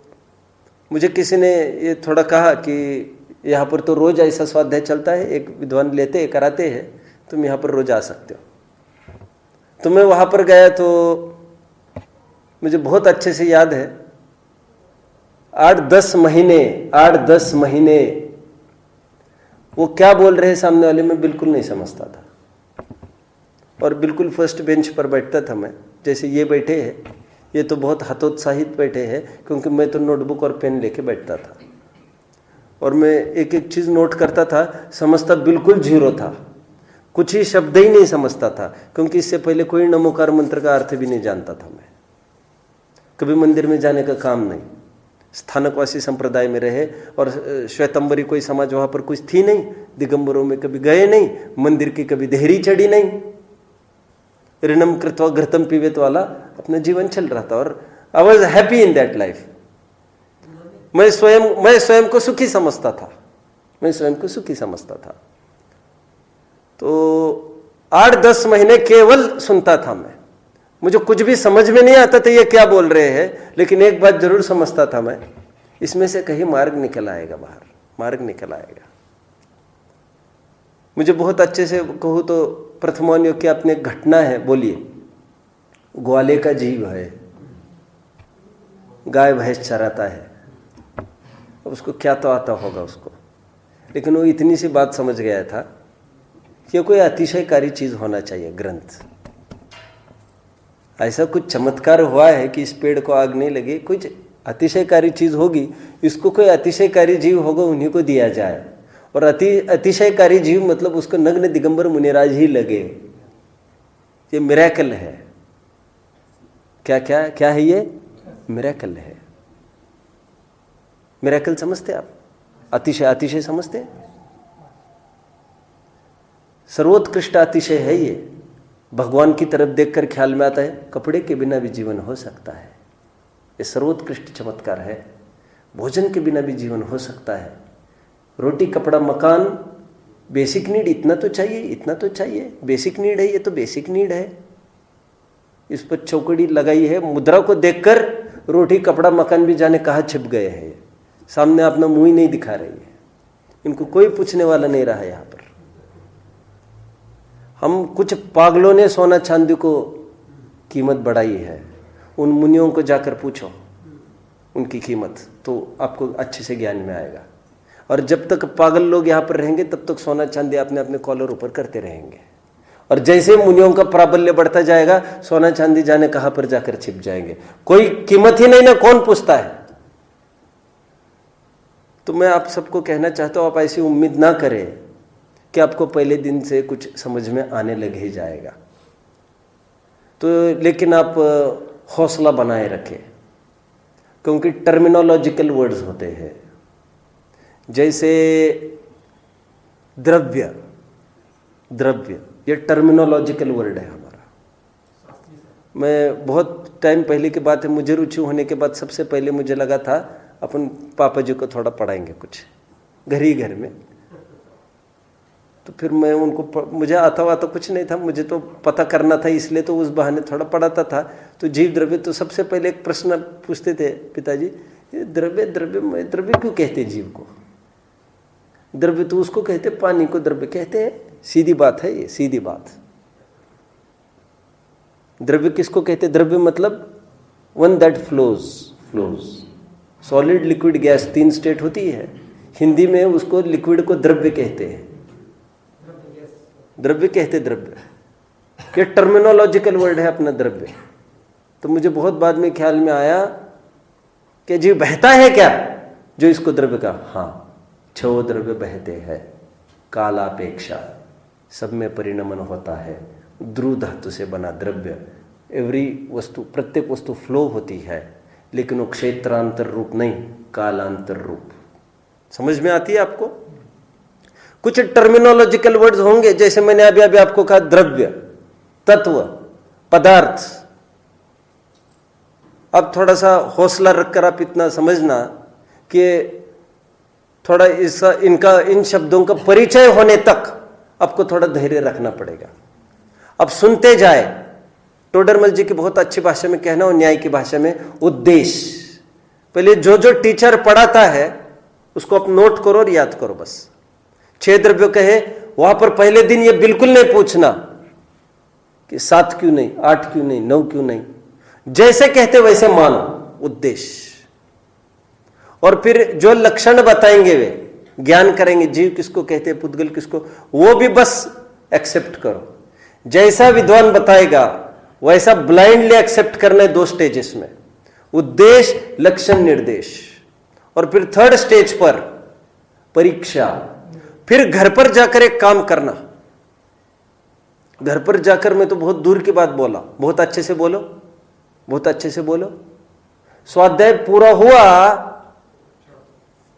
मुझे किसी ने ये थोड़ा कहा कि यहाँ पर तो रोज़ ऐसा स्वाध्याय चलता है, एक विद्वान लेते हैं, कराते हैं, तुम यहाँ पर रोज़ आ सकते हो। तो मैं वहाँ पर गया तो मुझे बहुत अच्छे से याद है, 8-10 महीने वो क्या बोल रहे हैं सामने वाले में बिल्कुल नहीं समझता था। और बिल्कुल फर्स्ट बेंच पर बैठता था मैं, जैसे ये बैठे हैं, ये तो बहुत हतोत्साहित बैठे हैं, क्योंकि मैं तो नोटबुक और पेन लेके बैठता था और मैं एक एक चीज़ नोट करता था, समझता बिल्कुल जीरो था, कुछ ही शब्द ही नहीं समझता था, क्योंकि इससे पहले कोई नमोकार मंत्र का अर्थ भी नहीं जानता था मैं। कभी मंदिर में जाने का काम नहीं, स्थानकवासी संप्रदाय में रहे, और श्वेतंबरी कोई समाज वहाँ पर कुछ थी नहीं, दिगंबरों में कभी गए नहीं, मंदिर की कभी देहरी चढ़ी नहीं, ऋणम कृत्वा घृतम पीवेत वाला अपना जीवन चल रहा था, और I was happy in that life. मैं स्वयं को सुखी समझता था। तो 8-10 महीने केवल सुनता था मैं, मुझे कुछ भी समझ में नहीं आता था ये क्या बोल रहे हैं, लेकिन एक बात जरूर समझता था मैं, इसमें से कहीं मार्ग निकल आएगा, बाहर मार्ग निकल आएगा। मुझे बहुत अच्छे से कहूँ तो प्रथमोन्योग की अपनी घटना है। बोलिए, ग्वाले का जीव है, गाय भैंस चराता है, उसको क्या तो आता होगा उसको, लेकिन वो इतनी सी बात समझ गया था कि कोई अतिशयकारी चीज होना चाहिए, ग्रंथ। ऐसा कुछ चमत्कार हुआ है कि इस पेड़ को आग नहीं लगी, कुछ अतिशयकारी चीज होगी, इसको कोई अतिशयकारी जीव होगा, उन्हीं को दिया जाए। और अतिशयकारी जीव मतलब उसको नग्न दिगंबर मुनिराज ही लगे। ये मिरेकल है। क्या क्या क्या है ये? मिरेकल है। मिरेकल समझते आप? अतिशय समझते? सर्वोत्कृष्ट अतिशय है ये। भगवान की तरफ देखकर ख्याल में आता है कपड़े के बिना भी जीवन हो सकता है। ये सर्वोत्कृष्ट चमत्कार है। भोजन के बिना भी जीवन हो सकता है। रोटी कपड़ा मकान, बेसिक नीड इतना तो चाहिए, बेसिक नीड है, ये तो बेसिक नीड है। इस पर चौकड़ी लगाई है, मुद्रा को देखकर रोटी कपड़ा मकान भी जाने कहाँ छिप गए हैं। सामने अपना मुंह ही नहीं दिखा रही है, इनको कोई पूछने वाला नहीं रहा यहाँ पर। हम कुछ पागलों ने सोना चांदी को कीमत बढ़ाई है, उन मुनियों को जाकर पूछो उनकी कीमत, तो आपको अच्छे से ज्ञान में आएगा। और जब तक पागल लोग यहाँ पर रहेंगे तब तक सोना चांदी अपने अपने कॉलर ऊपर करते रहेंगे। और जैसे मुनियों का प्राबल्य बढ़ता जाएगा, सोना चांदी जाने कहाँ पर जाकर छिप जाएंगे, कोई कीमत ही नहीं ना, कौन पूछता है। तो मैं आप सबको कहना चाहता हूँ, आप ऐसी उम्मीद ना करें कि आपको पहले दिन से कुछ समझ में आने लग ही जाएगा। तो लेकिन आप हौसला बनाए रखें, क्योंकि टर्मिनोलॉजिकल वर्ड्स होते हैं, जैसे द्रव्य, द्रव्य ये टर्मिनोलॉजिकल वर्ड है हमारा। मैं बहुत टाइम पहले की बात है, मुझे रुचि होने के बाद सबसे पहले मुझे लगा था अपन पापा जी को थोड़ा पढ़ाएंगे कुछ घर ही घर में। तो फिर मैं उनको, मुझे आता हुआ तो कुछ नहीं था, मुझे तो पता करना था, इसलिए तो उस बहाने थोड़ा पढ़ाता था। तो जीव द्रव्य, तो सबसे पहले एक प्रश्न पूछते थे पिताजी, ये द्रव्य द्रव्य द्रव्य क्यों कहते जीव को? द्रव्य तो उसको कहते, पानी को द्रव्य कहते हैं, सीधी बात है ये, सीधी बात। द्रव्य किसको कहते? द्रव्य मतलब one that flows, flows. Solid, liquid, gas, 3 state होती है। हिंदी में उसको लिक्विड को द्रव्य कहते हैं, द्रव्य कहते, द्रव्य। ये टर्मिनोलॉजिकल वर्ड है अपना द्रव्य। तो मुझे बहुत बाद में ख्याल में आया कि जीव बहता है क्या जो इसको द्रव्य का? हाँ, 6 द्रव्य बहते हैं, कालापेक्षा, सब में परिणमन होता है। ध्रुव धातु से बना द्रव्य, एवरी वस्तु, प्रत्येक वस्तु फ्लो होती है, लेकिन वो क्षेत्रांतर रूप नहीं, कालांतर रूप। समझ में आती है आपको? कुछ टर्मिनोलॉजिकल वर्ड्स होंगे, जैसे मैंने अभी आपको कहा, द्रव्य, तत्व, पदार्थ। अब थोड़ा सा हौसला रखकर आप इतना समझना कि थोड़ा इन शब्दों का परिचय होने तक आपको थोड़ा धैर्य रखना पड़ेगा। अब सुनते जाए, टोडरमल जी की बहुत अच्छी भाषा में कहना, और न्याय की भाषा में, उद्देश्य। पहले जो जो टीचर पढ़ाता है उसको आप नोट करो और याद करो बस। 6 द्रव्य कहे, वहां पर पहले दिन ये बिल्कुल नहीं पूछना कि 7 क्यों नहीं, 8 क्यों नहीं, 9 क्यों नहीं, जैसे कहते वैसे मानो, उद्देश्य। और फिर जो लक्षण बताएंगे वे ज्ञान करेंगे, जीव किसको कहते हैं, पुद्गल किसको, वो भी बस एक्सेप्ट करो। जैसा विद्वान बताएगा वैसा ब्लाइंडली एक्सेप्ट करना है 2 स्टेजेस में, उद्देश्य, लक्षण, निर्देश। और फिर 3rd स्टेज पर परीक्षा। फिर घर पर जाकर एक काम करना। घर पर जाकर, मैं तो बहुत दूर की बात बोला, बहुत अच्छे से बोलो, बहुत अच्छे से बोलो। स्वाध्याय पूरा हुआ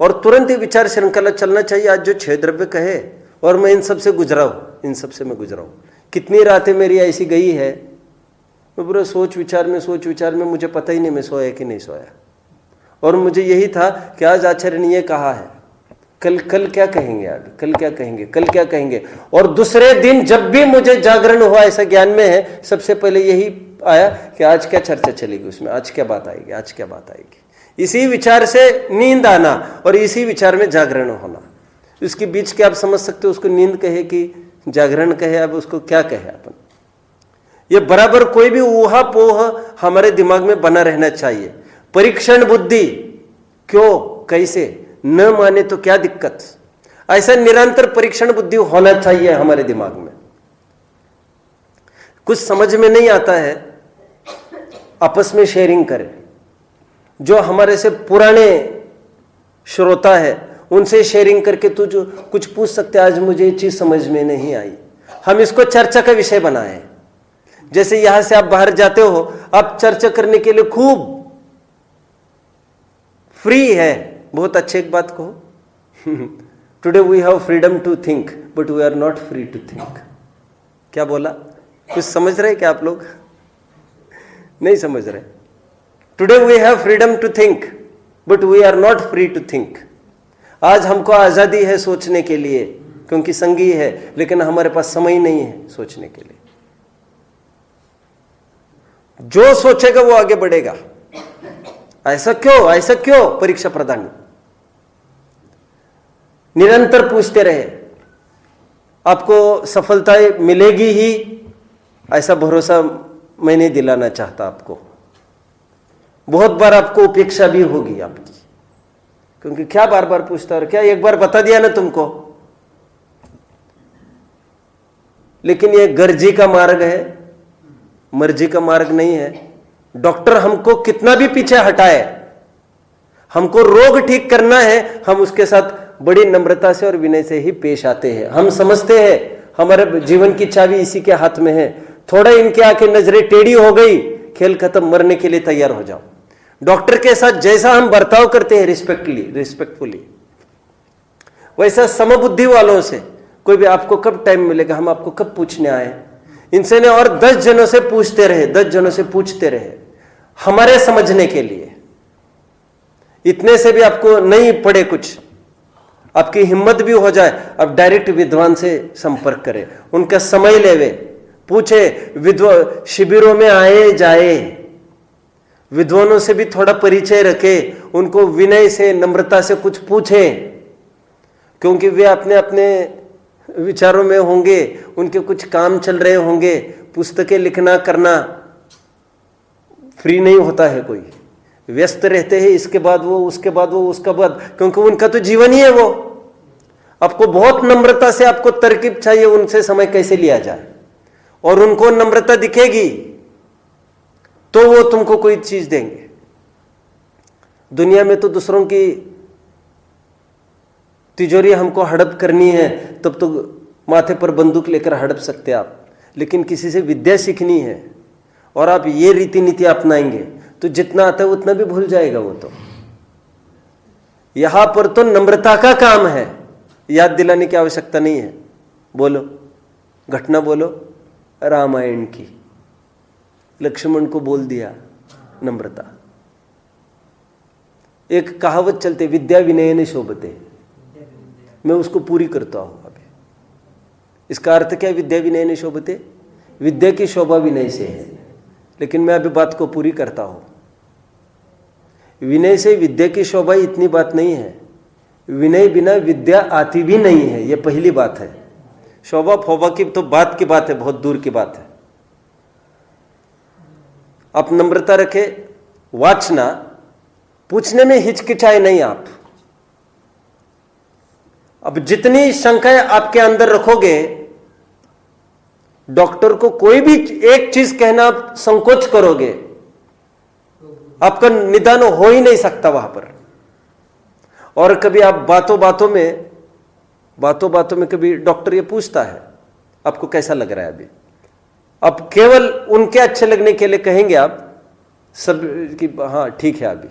और तुरंत ही विचार श्रृंखला चलना चाहिए। आज जो 6 द्रव्य कहे, और मैं इन सब से गुजरा हूं, इन सब से मैं गुजरा हूं। कितनी रातें मेरी ऐसी गई है, मैं पूरा सोच विचार में मुझे पता ही नहीं मैं सोया कि नहीं सोया। और मुझे यही था कि आज आचार्य ने ये कहा है, कल क्या कहेंगे, आगे कल क्या कहेंगे, कल क्या कहेंगे। और दूसरे दिन जब भी मुझे जागरण हुआ, ऐसा ज्ञान में है, सबसे पहले यही आया कि आज क्या चर्चा चलेगी, उसमें आज क्या बात आएगी, आज क्या बात आएगी। इसी विचार से नींद आना और इसी विचार में जागरण होना। इसके बीच के आप समझ सकते हो, उसको नींद कहे कि जागरण कहे, अब उसको क्या कहे अपन। ये बराबर कोई भी ऊहा पोह हमारे दिमाग में बना रहना चाहिए। परीक्षण बुद्धि, क्यों, कैसे, न माने तो क्या दिक्कत, ऐसा निरंतर परीक्षण बुद्धि होना चाहिए हमारे दिमाग में। कुछ समझ में नहीं आता है, आपस में शेयरिंग करें। जो हमारे से पुराने श्रोता है उनसे शेयरिंग करके तू जो कुछ पूछ सकते, आज मुझे ये चीज समझ में नहीं आई, हम इसको चर्चा का विषय बनाए। जैसे यहां से आप बाहर जाते हो, आप चर्चा करने के लिए खूब फ्री है। बहुत अच्छी एक बात कहो, today we have freedom to think but we are not free to think. क्या बोला? कुछ समझ रहे क्या आप लोग? नहीं समझ रहे। Today we have freedom to think but we are not free to think. आज हमको आजादी है सोचने के लिए, क्योंकि संगी है, लेकिन हमारे पास समय नहीं है सोचने के लिए। जो सोचेगा वो आगे बढ़ेगा। ऐसा क्यों, ऐसा क्यों? परीक्षा प्रधान। निरंतर पूछते रहे, आपको सफलता मिलेगी ही ऐसा भरोसा मैं नहीं दिलाना चाहता आपको। बहुत बार आपको उपेक्षा भी होगी आपकी, क्योंकि क्या बार बार पूछता, और क्या एक बार बता दिया ना तुमको। लेकिन ये गर्जी का मार्ग है, मर्जी का मार्ग नहीं है। डॉक्टर हमको कितना भी पीछे हटाए, हमको रोग ठीक करना है, हम उसके साथ बड़ी नम्रता से और विनय से ही पेश आते हैं। हम समझते हैं हमारे जीवन की चाबी इसी के हाथ में है। थोड़ा इनके आके नजरें टेढ़ी हो गई, खेल खत्म, मरने के लिए तैयार हो जाओ। डॉक्टर के साथ जैसा हम बर्ताव करते हैं रिस्पेक्टफुली, वैसा समबुद्धि वालों से कोई भी, आपको कब टाइम मिलेगा, हम आपको कब पूछने आए, इनसे ने और 10 जनों से पूछते रहे, 10 जनों से पूछते रहे हमारे समझने के लिए। इतने से भी आपको नहीं पड़े कुछ, आपकी हिम्मत भी हो जाए, अब डायरेक्ट विद्वान से संपर्क करें, उनका समय लेवे, पूछे, शिविरों में आए जाए, विद्वानों से भी थोड़ा परिचय रखे, उनको विनय से नम्रता से कुछ पूछे, क्योंकि वे अपने अपने विचारों में होंगे, उनके कुछ काम चल रहे होंगे। पुस्तकें लिखना करना फ्री नहीं होता है, कोई व्यस्त रहते हैं, इसके बाद वो, उसके बाद वो, उसके बाद, क्योंकि उनका तो जीवन ही है वो। आपको बहुत नम्रता से, आपको तरकीब चाहिए उनसे समय कैसे लिया जाए, और उनको नम्रता दिखेगी तो वो तुमको कोई चीज देंगे। दुनिया में तो दूसरों की तिजोरी हमको हड़प करनी है, तब तो माथे पर बंदूक लेकर हड़प सकते आप, लेकिन किसी से विद्या सीखनी है और आप ये रीति नीति अपनाएंगे तो जितना आता है उतना भी भूल जाएगा वो। तो यहां पर तो नम्रता का काम है, याद दिलाने की आवश्यकता नहीं है। बोलो, घटना बोलो रामायण की, लक्ष्मण को बोल दिया नम्रता। एक कहावत चलते, विद्या विनयन शोभते, मैं उसको पूरी करता हूं अभी। इसका अर्थ क्या है, विद्या विनयन शोभते, विद्या की शोभा विनय से है, लेकिन मैं अभी बात को पूरी करता हूं। विनय से विद्या की शोभा इतनी बात नहीं है, विनय बिना विद्या आती भी नहीं है, यह पहली बात है। शोभा फोभा की तो बात की बात है, बहुत दूर की बात है। आप नम्रता रखे, वाचना, पूछने में हिचकिचाए नहीं आप। अब जितनी शंकाएं आपके अंदर रखोगे, डॉक्टर को कोई भी एक चीज कहना आप संकोच करोगे, आपका निदान हो ही नहीं सकता वहां पर। और कभी आप बातों बातों में कभी डॉक्टर ये पूछता है आपको कैसा लग रहा है अभी, अब केवल उनके अच्छे लगने के लिए कहेंगे आप सब कि हाँ ठीक है अभी,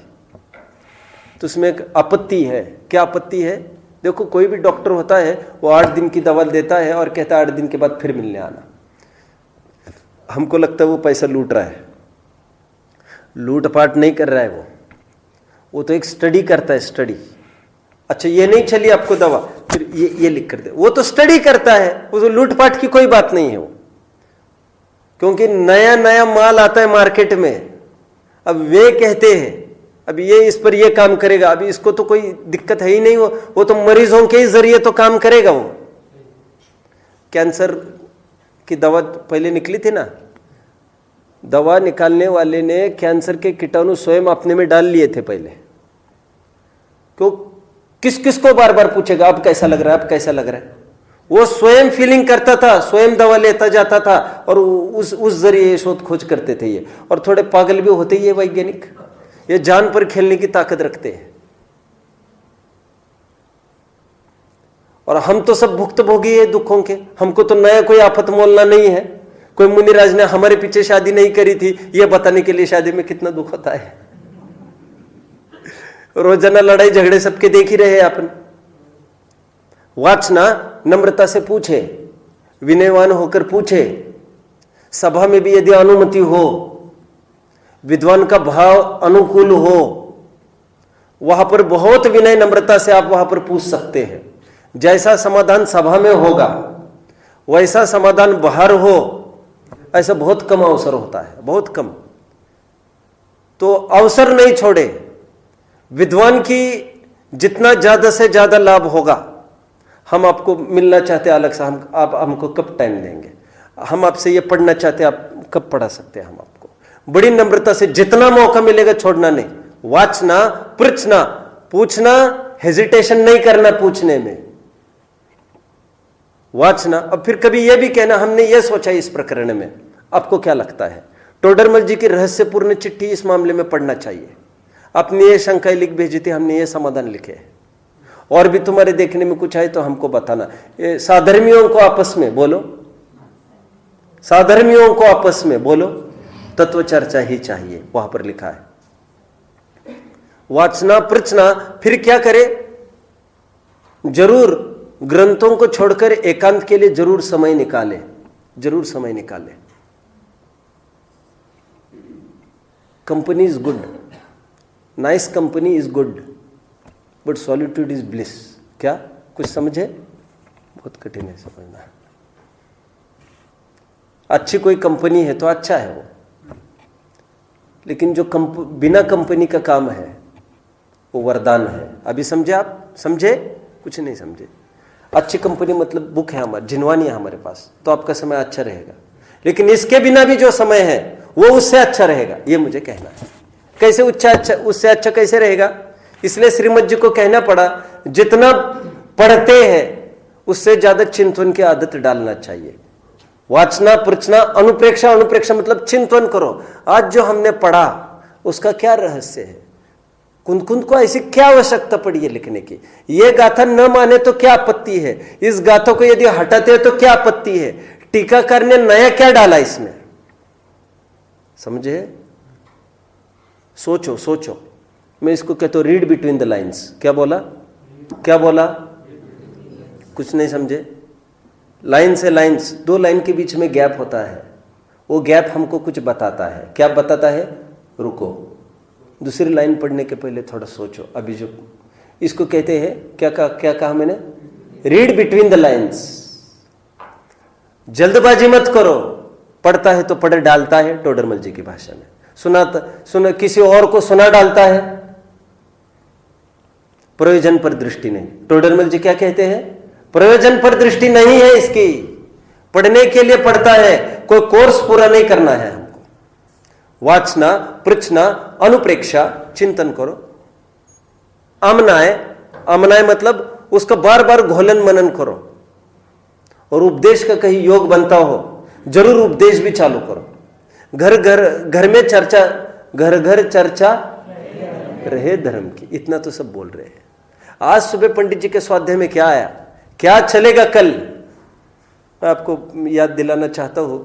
तो उसमें एक आपत्ति है। क्या आपत्ति है? देखो, कोई भी डॉक्टर होता है वो 8 दिन की दवा देता है और कहता है 8 दिन के बाद फिर मिलने आना। हमको लगता है वो पैसा लूट रहा है, लूटपाट नहीं कर रहा है वो तो एक स्टडी करता है, स्टडी। अच्छा ये नहीं चली आपको दवा, फिर ये लिख कर दे, वो तो स्टडी करता है, वो तो लूटपाट की कोई बात नहीं है वो, क्योंकि नया नया माल आता है मार्केट में। अब वे कहते हैं अब ये इस पर ये काम करेगा, अभी इसको तो कोई दिक्कत है ही नहीं, वो तो मरीजों के ही जरिए तो काम करेगा। वो कैंसर की दवा पहले निकली थी ना, दवा निकालने वाले ने कैंसर के कीटाणु स्वयं अपने में डाल लिए थे पहले। क्यों? किस किस को बार बार पूछेगा अब कैसा लग रहा है, अब कैसा लग रहा है? वो स्वयं फीलिंग करता था, स्वयं दवा लेता जाता था और उस जरिए शोध खोज करते थे ये। और थोड़े पागल भी होते ही ये वैज्ञानिक, ये जान पर खेलने की ताकत रखते हैं। और हम तो सब भुक्तभोगी है दुखों के, हमको तो नया कोई आफत मोलना नहीं है। कोई मुनिराज ने हमारे पीछे शादी नहीं करी थी, यह बताने के लिए शादी में कितना दुख होता है। रोजाना लड़ाई झगड़े सबके देख ही रहे अपन। वाचना, नम्रता से पूछे, विनयवान होकर पूछे, सभा में भी यदि अनुमति हो, विद्वान का भाव अनुकूल हो, वहां पर बहुत विनय नम्रता से आप वहां पर पूछ सकते हैं। जैसा समाधान सभा में होगा वैसा समाधान बाहर हो, ऐसा बहुत कम अवसर होता है, बहुत कम। तो अवसर नहीं छोड़े। विद्वान की जितना ज्यादा से ज्यादा लाभ होगा हम आपको मिलना चाहते हैं अलग से, आप हमको कब टाइम देंगे? हम आपसे ये पढ़ना चाहते हैं, आप कब पढ़ा सकते हैं हम आपको? बड़ी नम्रता से जितना मौका मिलेगा छोड़ना नहीं, वाचना, पृछना, पूछना, हेजिटेशन नहीं करना पूछने में, वाचना। अब फिर कभी यह भी कहना हमने यह सोचा इस प्रकरण में, आपको क्या लगता है? टोडरमल जी की रहस्यपूर्ण चिट्ठी इस मामले में पढ़ना चाहिए। आपने ये शंकाएं लिख भेजी थी, हमने ये समाधान लिखे हैं। और भी तुम्हारे देखने में कुछ आए तो हमको बताना। साधर्मियों को आपस में बोलो, साधर्मियों को आपस में बोलो, तत्व चर्चा ही चाहिए, वहां पर लिखा है। वाचना, पृछना, फिर क्या करे? जरूर ग्रंथों को छोड़कर एकांत के लिए जरूर समय निकाले, जरूर समय निकाले। Company is good, nice company is good, but solitude is bliss. क्या कुछ समझे? बहुत कठिन है समझना। अच्छी कोई कंपनी है तो अच्छा है वो, लेकिन जो बिना कंपनी का काम है वो वरदान है। अभी समझे आप? समझे? कुछ नहीं समझे। अच्छी कंपनी मतलब बुक है हमारे, जिनवानी है हमारे पास, तो आपका समय अच्छा रहेगा। लेकिन इसके बिना भी जो समय है वो उससे अच्छा रहेगा, ये मुझे कहना है। कैसे अच्छा उससे अच्छा कैसे रहेगा? इसलिए श्रीमद जी को कहना पड़ा, जितना पढ़ते हैं उससे ज्यादा चिंतन की आदत डालना चाहिए। वाचना, पृछना, अनुप्रेक्षा, अनुप्रेक्षा मतलब चिंतन करो। आज जो हमने पढ़ा उसका क्या रहस्य है? कुंद को ऐसी क्या आवश्यकता पड़ी है लिखने की? ये गाथा न माने तो क्या आपत्ति है? इस गाथा को यदि हटाते हैं तो क्या आपत्ति है? टीकाकार ने नया क्या डाला इसमें? समझे? सोचो सोचो। मैं इसको कहता हूं रीड बिटवीन द लाइन्स। क्या बोला? क्या बोला? कुछ नहीं समझे? लाइन से लाइन्स, दो लाइन के बीच में गैप होता है, वो गैप हमको कुछ बताता है। क्या बताता है? रुको, दूसरी लाइन पढ़ने के पहले थोड़ा सोचो। अभी जो इसको कहते हैं, क्या कहा मैंने? Read between the lines. जल्दबाजी मत करो, पढ़ता है तो पढ़े डालता है, टोडरमल जी की भाषा में। सुना किसी और को सुना डालता है, प्रयोजन पर दृष्टि नहीं। टोडरमल जी क्या कहते हैं? प्रयोजन पर दृष्टि नहीं है इसकी, पढ़ने के लिए पढ़ता है, कोई कोर्स पूरा नहीं करना है हमको। वाचना, पृछना, अनुप्रेक्षा, चिंतन करो। आमनाय मतलब उसका बार बार घोलन मनन करो। और उपदेश का कहीं योग बनता हो, जरूर उपदेश भी चालू करो। घर में चर्चा, घर चर्चा रहे धर्म की, इतना तो सब बोल रहे हैं। आज सुबह पंडित जी के स्वाध्याय में क्या आया? क्या चलेगा कल? मैं आपको याद दिलाना चाहता हूं,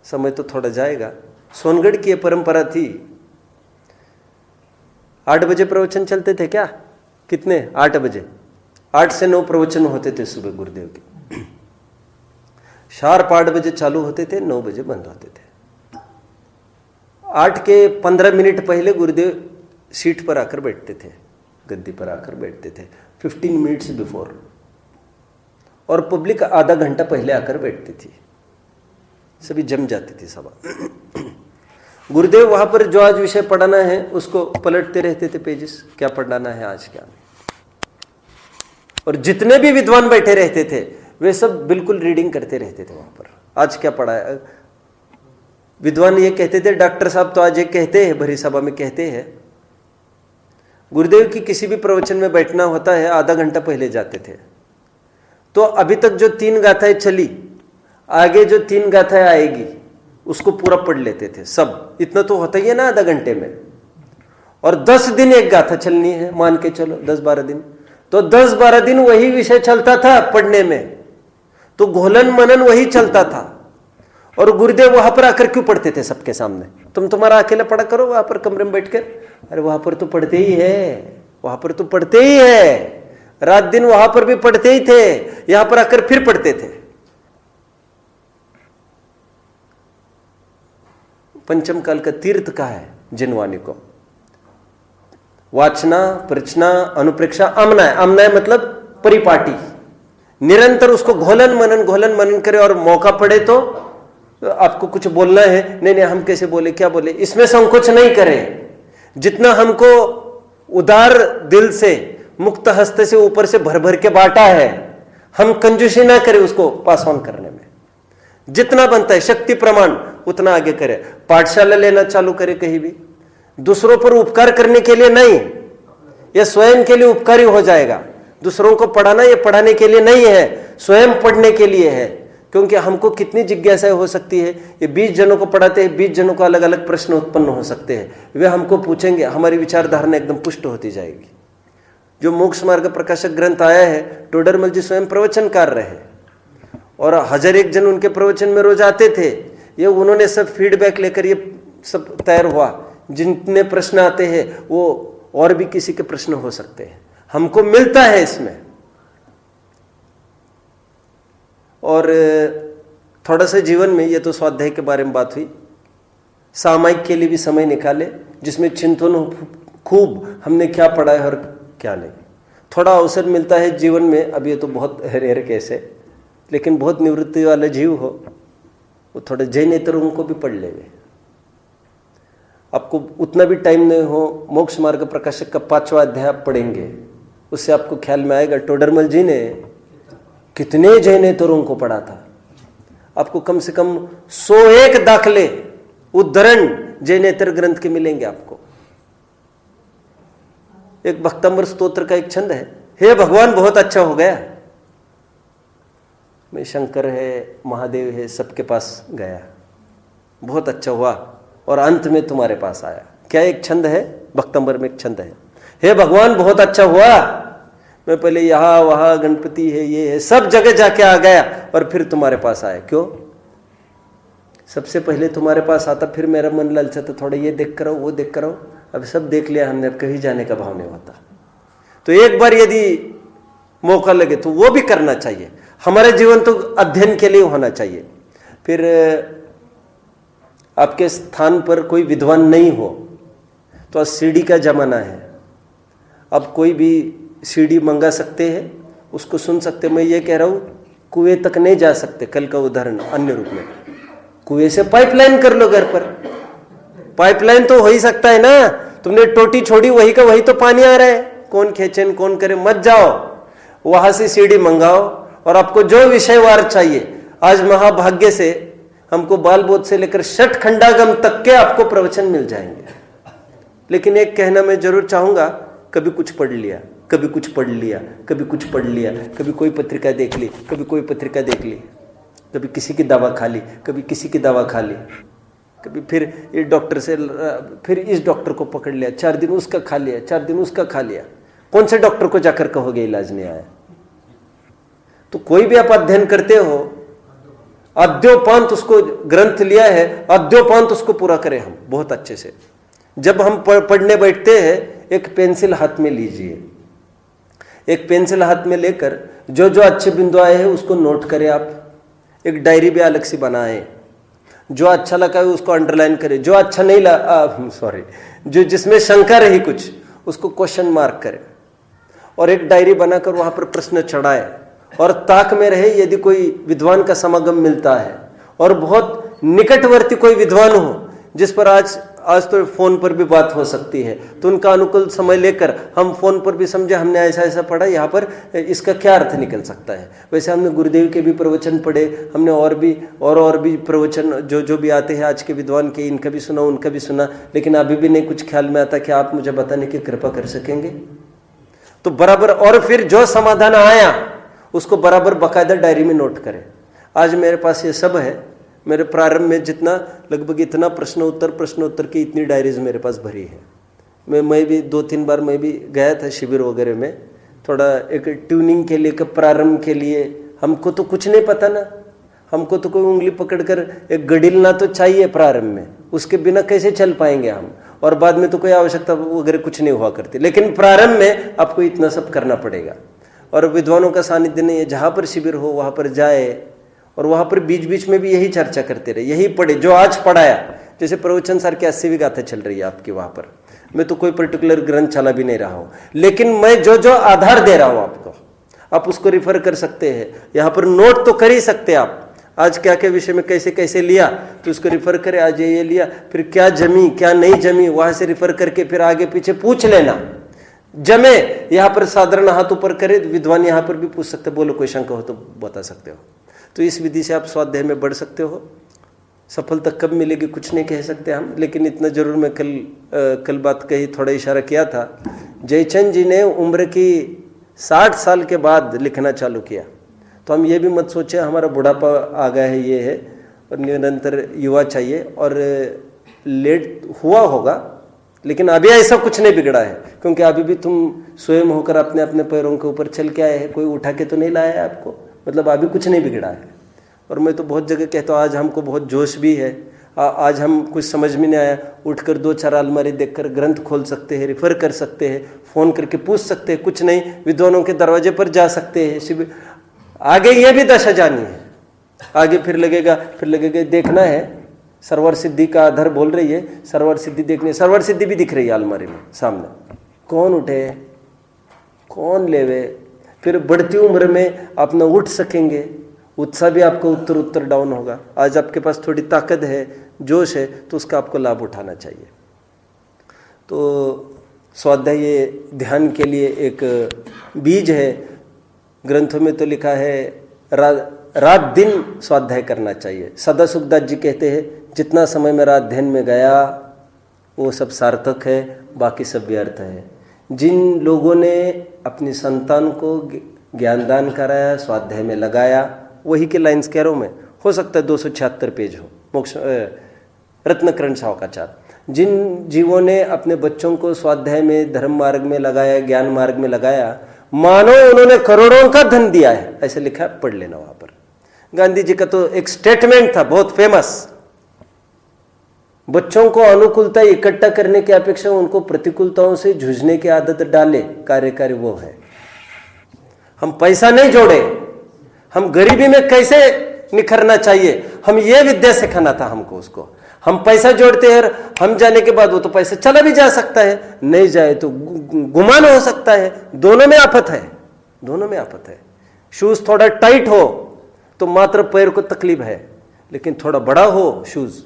समय तो थोड़ा जाएगा। सोनगढ़ की परंपरा थी, 8 बजे प्रवचन चलते थे। क्या? कितने? 8 बजे, 8 से 9 प्रवचन होते थे सुबह गुरुदेव के। शार्प 8 बजे चालू होते थे, 9 बजे बंद होते थे। 8 के 15 मिनट पहले गुरुदेव सीट पर आकर बैठते थे, गद्दी पर आकर बैठते थे 15 मिनट्स बिफोर, और पब्लिक आधा घंटा पहले आकर बैठती थी। सभी जम जाती थी सभा। गुरुदेव वहां पर जो आज विषय पढ़ाना है उसको पलटते रहते थे पेजेस, क्या पढ़ाना है आज क्या नहीं। और जितने भी विद्वान बैठे रहते थे वे सब बिल्कुल रीडिंग करते रहते थे वहां पर। आज क्या पढ़ा है? विद्वान ये कहते थे, डॉक्टर साहब तो आज ये कहते हैं, भरी सभा में कहते हैं। गुरुदेव की किसी भी प्रवचन में बैठना होता है, आधा घंटा पहले जाते थे। तो अभी तक जो 3 गाथाएं चली, आगे जो 3 गाथाएं आएगी उसको पूरा पढ़ लेते थे सब। इतना तो होता ही है ना आधा घंटे में। और 10 दिन एक गाथा चलनी है, मान के चलो 10-12 दिन, तो 10-12 दिन वही विषय चलता था पढ़ने में, तो घोलन मनन वही चलता था। और गुरुदेव वहां पर आकर क्यों पढ़ते थे सबके सामने? तुम्हारा अकेला पढ़ा करो वहां पर कमरे में बैठकर। अरे वहां पर तो पढ़ते ही है, वहां पर तो पढ़ते ही है, रात दिन वहां पर भी पढ़ते ही थे, यहां पर आकर फिर पढ़ते थे। पंचम काल का तीर्थ का है जिनवानी को। वाचना, पृछना, अनुप्रेक्षा, आमनाय मतलब परिपाटी, निरंतर उसको घोलन मनन करे। और मौका पड़े तो आपको कुछ बोलना है, नहीं हम कैसे बोले, क्या बोले, इसमें संकोच नहीं करें। जितना हमको उदार दिल से, मुक्त हस्त से ऊपर से भर भर के बांटा है, हम कंजूसी ना करें उसको पास ऑन करने में, जितना बनता है शक्ति प्रमाण उतना आगे करें। पाठशाला लेना चालू करें, कहीं भी दूसरों पर उपकार करने के लिए नहीं, यह स्वयं के लिए उपकारी हो जाएगा। दूसरों को पढ़ाना ये पढ़ाने के लिए नहीं है, स्वयं पढ़ने के लिए है। क्योंकि हमको कितनी जिज्ञासाएं हो सकती है, ये 20 जनों को पढ़ाते हैं, 20 जनों को अलग अलग प्रश्न उत्पन्न हो सकते हैं, वे हमको पूछेंगे, हमारी विचारधारा एकदम पुष्ट होती जाएगी। जो मोक्ष मार्ग प्रकाशक ग्रंथ आया है, टोडरमल जी स्वयं प्रवचनकार रहे और 1001 जन उनके प्रवचन में रोज आते थे। ये उन्होंने सब फीडबैक लेकर ये सब तैयार हुआ। जितने प्रश्न आते हैं वो और भी किसी के प्रश्न हो सकते हैं, हमको मिलता है इसमें। और थोड़ा सा जीवन में, ये तो स्वाध्याय के बारे में बात हुई, सामायिक के लिए भी समय निकाले जिसमें चिंतन हो खूब हमने क्या पढ़ा है और क्या नहीं। थोड़ा अवसर मिलता है जीवन में, अब ये तो बहुत रेयर केस है, लेकिन बहुत निवृत्ति वाले जीव हो वो थोड़े जैनेतरों को भी पढ़ लेवे। आपको उतना भी टाइम नहीं हो, मोक्ष मार्ग प्रकाशक का 5वां अध्याय आप पढ़ेंगे, उससे आपको ख्याल में आएगा टोडरमल जी ने कितने जैनेतरों को पढ़ा था। आपको कम से कम 101 दाखले उद्धरण जैनेतर ग्रंथ के मिलेंगे आपको। एक भक्तंबर स्तोत्र का एक छंद है, हे भगवान बहुत अच्छा हो गया, मैं शंकर है, महादेव है, सबके पास गया, बहुत अच्छा हुआ और अंत में तुम्हारे पास आया। क्या एक छंद है, भक्तंबर में एक छंद है, हे भगवान बहुत अच्छा हुआ, मैं पहले यहाँ वहाँ गणपति है, ये है, सब जगह जाके आ गया और फिर तुम्हारे पास आया। क्यों? सबसे पहले तुम्हारे पास आता, फिर मेरा मन ललचाता, थोड़ा ये देख कर आओ, वो देख कर आओ, अब सब देख लिया हमने, अब कहीं जाने का भाव नहीं होता। तो एक बार यदि मौका लगे तो वो भी करना चाहिए। हमारा जीवन तो अध्ययन के लिए होना चाहिए। फिर आपके स्थान पर कोई विद्वान नहीं हो तो आज सीडी का जमाना है, अब कोई भी सीडी मंगा सकते हैं, उसको सुन सकते। मैं ये कह रहा हूँ कुएं तक नहीं जा सकते, कल का उदाहरण अन्य रूप में, कुएं से पाइपलाइन कर लो घर पर। पाइपलाइन तो हो ही सकता है ना, तुमने टोटी छोड़ी वही का वही तो पानी आ रहा है, कौन खेचन कौन करे, मत जाओ वहां से सीडी मंगाओ और आपको जो विषयवार चाहिए। आज महाभाग्य से हमको बाल बोध से लेकर षट खंडागम तक के आपको प्रवचन मिल जाएंगे। लेकिन एक कहना मैं जरूर चाहूंगा, कभी कुछ पढ़ लिया, कभी कुछ पढ़ लिया, कभी कुछ पढ़ लिया, कभी कोई पत्रिका देख ली, कभी कोई पत्रिका देख ली, कभी किसी की दवा खा ली, कभी किसी की दवा खा ली, कभी फिर इस डॉक्टर से, फिर इस डॉक्टर को पकड़ लिया, 4 दिन उसका खा लिया, 4 दिन उसका खा लिया। कौन से डॉक्टर को जाकर कहोगे इलाज नहीं आया? तो कोई भी आप अध्ययन करते हो, अद्योपांत उसको ग्रंथ लिया है, अद्योपांत उसको पूरा करें हम बहुत अच्छे से। जब हम पढ़ने बैठते हैं, एक पेंसिल हाथ में लीजिए, एक पेंसिल हाथ में लेकर जो जो अच्छे बिंदु आए हैं उसको नोट करें आप। एक डायरी भी अलग से बनाएं, जो अच्छा लगा है उसको अंडरलाइन करें, जो अच्छा नहीं जो जिसमें शंका रही कुछ उसको क्वेश्चन मार्क करें और एक डायरी बनाकर वहां पर प्रश्न चढ़ाए और ताक में रहे। यदि कोई विद्वान का समागम मिलता है और बहुत निकटवर्ती कोई विद्वान हो जिस पर आज तो फोन पर भी बात हो सकती है, तो उनका अनुकूल समय लेकर हम फोन पर भी समझे हमने ऐसा ऐसा पढ़ा, यहाँ पर इसका क्या अर्थ निकल सकता है। वैसे हमने गुरुदेव के भी प्रवचन पढ़े, हमने और भी प्रवचन जो भी आते हैं आज के विद्वान के, इनका भी सुना उनका भी सुना, लेकिन अभी भी नहीं कुछ ख्याल में आता कि आप मुझे बताने की कृपा कर सकेंगे। तो बराबर, और फिर जो समाधान आया उसको बराबर बाकायदा डायरी में नोट करें। आज मेरे पास ये सब है, मेरे प्रारंभ में जितना लगभग इतना प्रश्न उत्तर की इतनी डायरीज मेरे पास भरी है। मैं भी 2-3 बार मैं भी गया था शिविर वगैरह में, थोड़ा एक ट्यूनिंग के लिए, प्रारंभ के लिए। हमको तो कुछ नहीं पता ना, हमको तो कोई उंगली पकड़कर एक गडिलना तो चाहिए प्रारंभ में, उसके बिना कैसे चल पाएंगे हम, और बाद में तो कोई आवश्यकता वगैरह कुछ नहीं हुआ करती। लेकिन प्रारंभ में आपको इतना सब करना पड़ेगा। और विद्वानों का सानिध्य नहीं है, जहाँ पर शिविर हो वहाँ पर जाए और वहाँ पर बीच बीच में भी यही चर्चा करते रहे, यही पढ़े जो आज पढ़ाया। जैसे प्रवचन सर की 80वीं गाथा चल रही है आपकी, वहाँ पर मैं तो कोई पर्टिकुलर ग्रंथ चला भी नहीं रहा हूँ, लेकिन मैं जो आधार दे रहा हूँ आपको, आप उसको रिफर कर सकते हैं। यहाँ पर नोट तो कर ही सकते आप, आज क्या क्या विषय में कैसे कैसे लिया तो उसको रिफर करें, आज ये लिया, फिर क्या जमी क्या नहीं जमी वहाँ से रिफर करके फिर आगे पीछे पूछ लेना। जमे, यहां पर साधारण हाथ ऊपर करे, विद्वान यहां पर भी पूछ सकते, बोलो कोई शंका हो तो बता सकते हो। तो इस विधि से आप स्वाध्याय में बढ़ सकते हो। सफलता कब मिलेगी कुछ नहीं कह सकते हम, लेकिन इतना जरूर मैं कल बात कही, थोड़ा इशारा किया था। जयचंद जी ने उम्र की 60 साल के बाद लिखना चालू किया, तो हम ये भी मत सोचे हमारा बुढ़ापा आ गया है, ये है, और निरंतर युवा चाहिए। और लेट हुआ होगा, लेकिन अभी ऐसा कुछ नहीं बिगड़ा है, क्योंकि अभी भी तुम स्वयं होकर अपने अपने पैरों के ऊपर चल के आए हैं, कोई उठा के तो नहीं लाया है आपको, मतलब अभी कुछ नहीं बिगड़ा है। और मैं तो बहुत जगह कहता हूँ, आज हमको बहुत जोश भी है, आज हम कुछ समझ में नहीं आया, उठकर 2-4 अलमारी देखकर ग्रंथ खोल सकते हैं, रिफर कर सकते हैं, फ़ोन करके पूछ सकते हैं, कुछ नहीं विद्वानों के दरवाजे पर जा सकते हैं। शिविर आगे ये भी दशा जानी है, आगे फिर लगेगा देखना है। सर्वर सिद्धि का आधार बोल रही है, सर्वर सिद्धि देखनी, सर्वर सिद्धि भी दिख रही है अलमारी में सामने, कौन उठे कौन लेवे, फिर बढ़ती उम्र में आप न उठ सकेंगे, उत्साह भी आपका उत्तर डाउन होगा। आज आपके पास थोड़ी ताकत है, जोश है, तो उसका आपको लाभ उठाना चाहिए। तो स्वाध्याय ये ध्यान के लिए एक बीज है। ग्रंथों में तो लिखा है रात दिन स्वाध्याय करना चाहिए। सदा सुखदास जी कहते हैं, जितना समय मेरा अध्ययन में गया वो सब सार्थक है, बाकी सब व्यर्थ है। जिन लोगों ने अपनी संतान को ज्ञानदान कराया, स्वाध्याय में लगाया, वही के लाइन्स कह रहा हूँ मैं, हो सकता है 276 पेज हो, मोक्ष रत्नकरण सावकाचार। जिन जीवों ने अपने बच्चों को स्वाध्याय में, धर्म मार्ग में लगाया, ज्ञान मार्ग में लगाया, मानो उन्होंने करोड़ों का धन दिया है, ऐसे लिखा है, पढ़ लेना वहां पर। गांधी जी का तो एक स्टेटमेंट था बहुत फेमस, बच्चों को अनुकूलता इकट्ठा करने की अपेक्षा उनको प्रतिकूलताओं से जूझने की आदत डाले, कार्यकारी वो है। हम पैसा नहीं जोड़े, हम गरीबी में कैसे निखरना चाहिए, हम ये विद्या सिखाना था हमको उसको। हम पैसा जोड़ते हैं, हम जाने के बाद वो तो पैसा चला भी जा सकता है, नहीं जाए तो गुमान हो सकता है, दोनों में आफत है, दोनों में आफत है। शूज थोड़ा टाइट हो तो मात्र पैर को तकलीफ है, लेकिन थोड़ा बड़ा हो शूज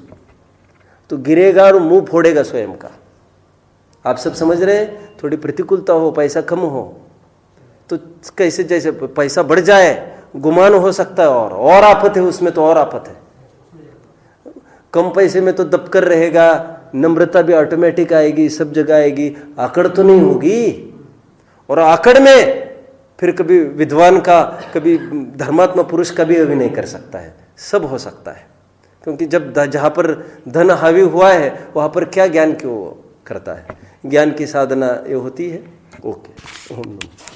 तो गिरेगा और मुंह फोड़ेगा स्वयं का। आप सब समझ रहे हैं, थोड़ी प्रतिकूलता हो, पैसा कम हो तो कैसे, जैसे पैसा बढ़ जाए गुमान हो सकता है, और आफत है उसमें, तो और आफत है। कम पैसे में तो दबकर रहेगा, नम्रता भी ऑटोमेटिक आएगी, सब जगह आएगी, आकड़ तो नहीं होगी। और आकड़ में फिर कभी विद्वान का, कभी धर्मात्मा पुरुष का भी अभिनय कर सकता है, सब हो सकता है। क्योंकि जब जहाँ पर धन हावी हुआ है वहाँ पर क्या ज्ञान क्यों करता है, ज्ञान की साधना ये होती है। ओके, ओम नमः।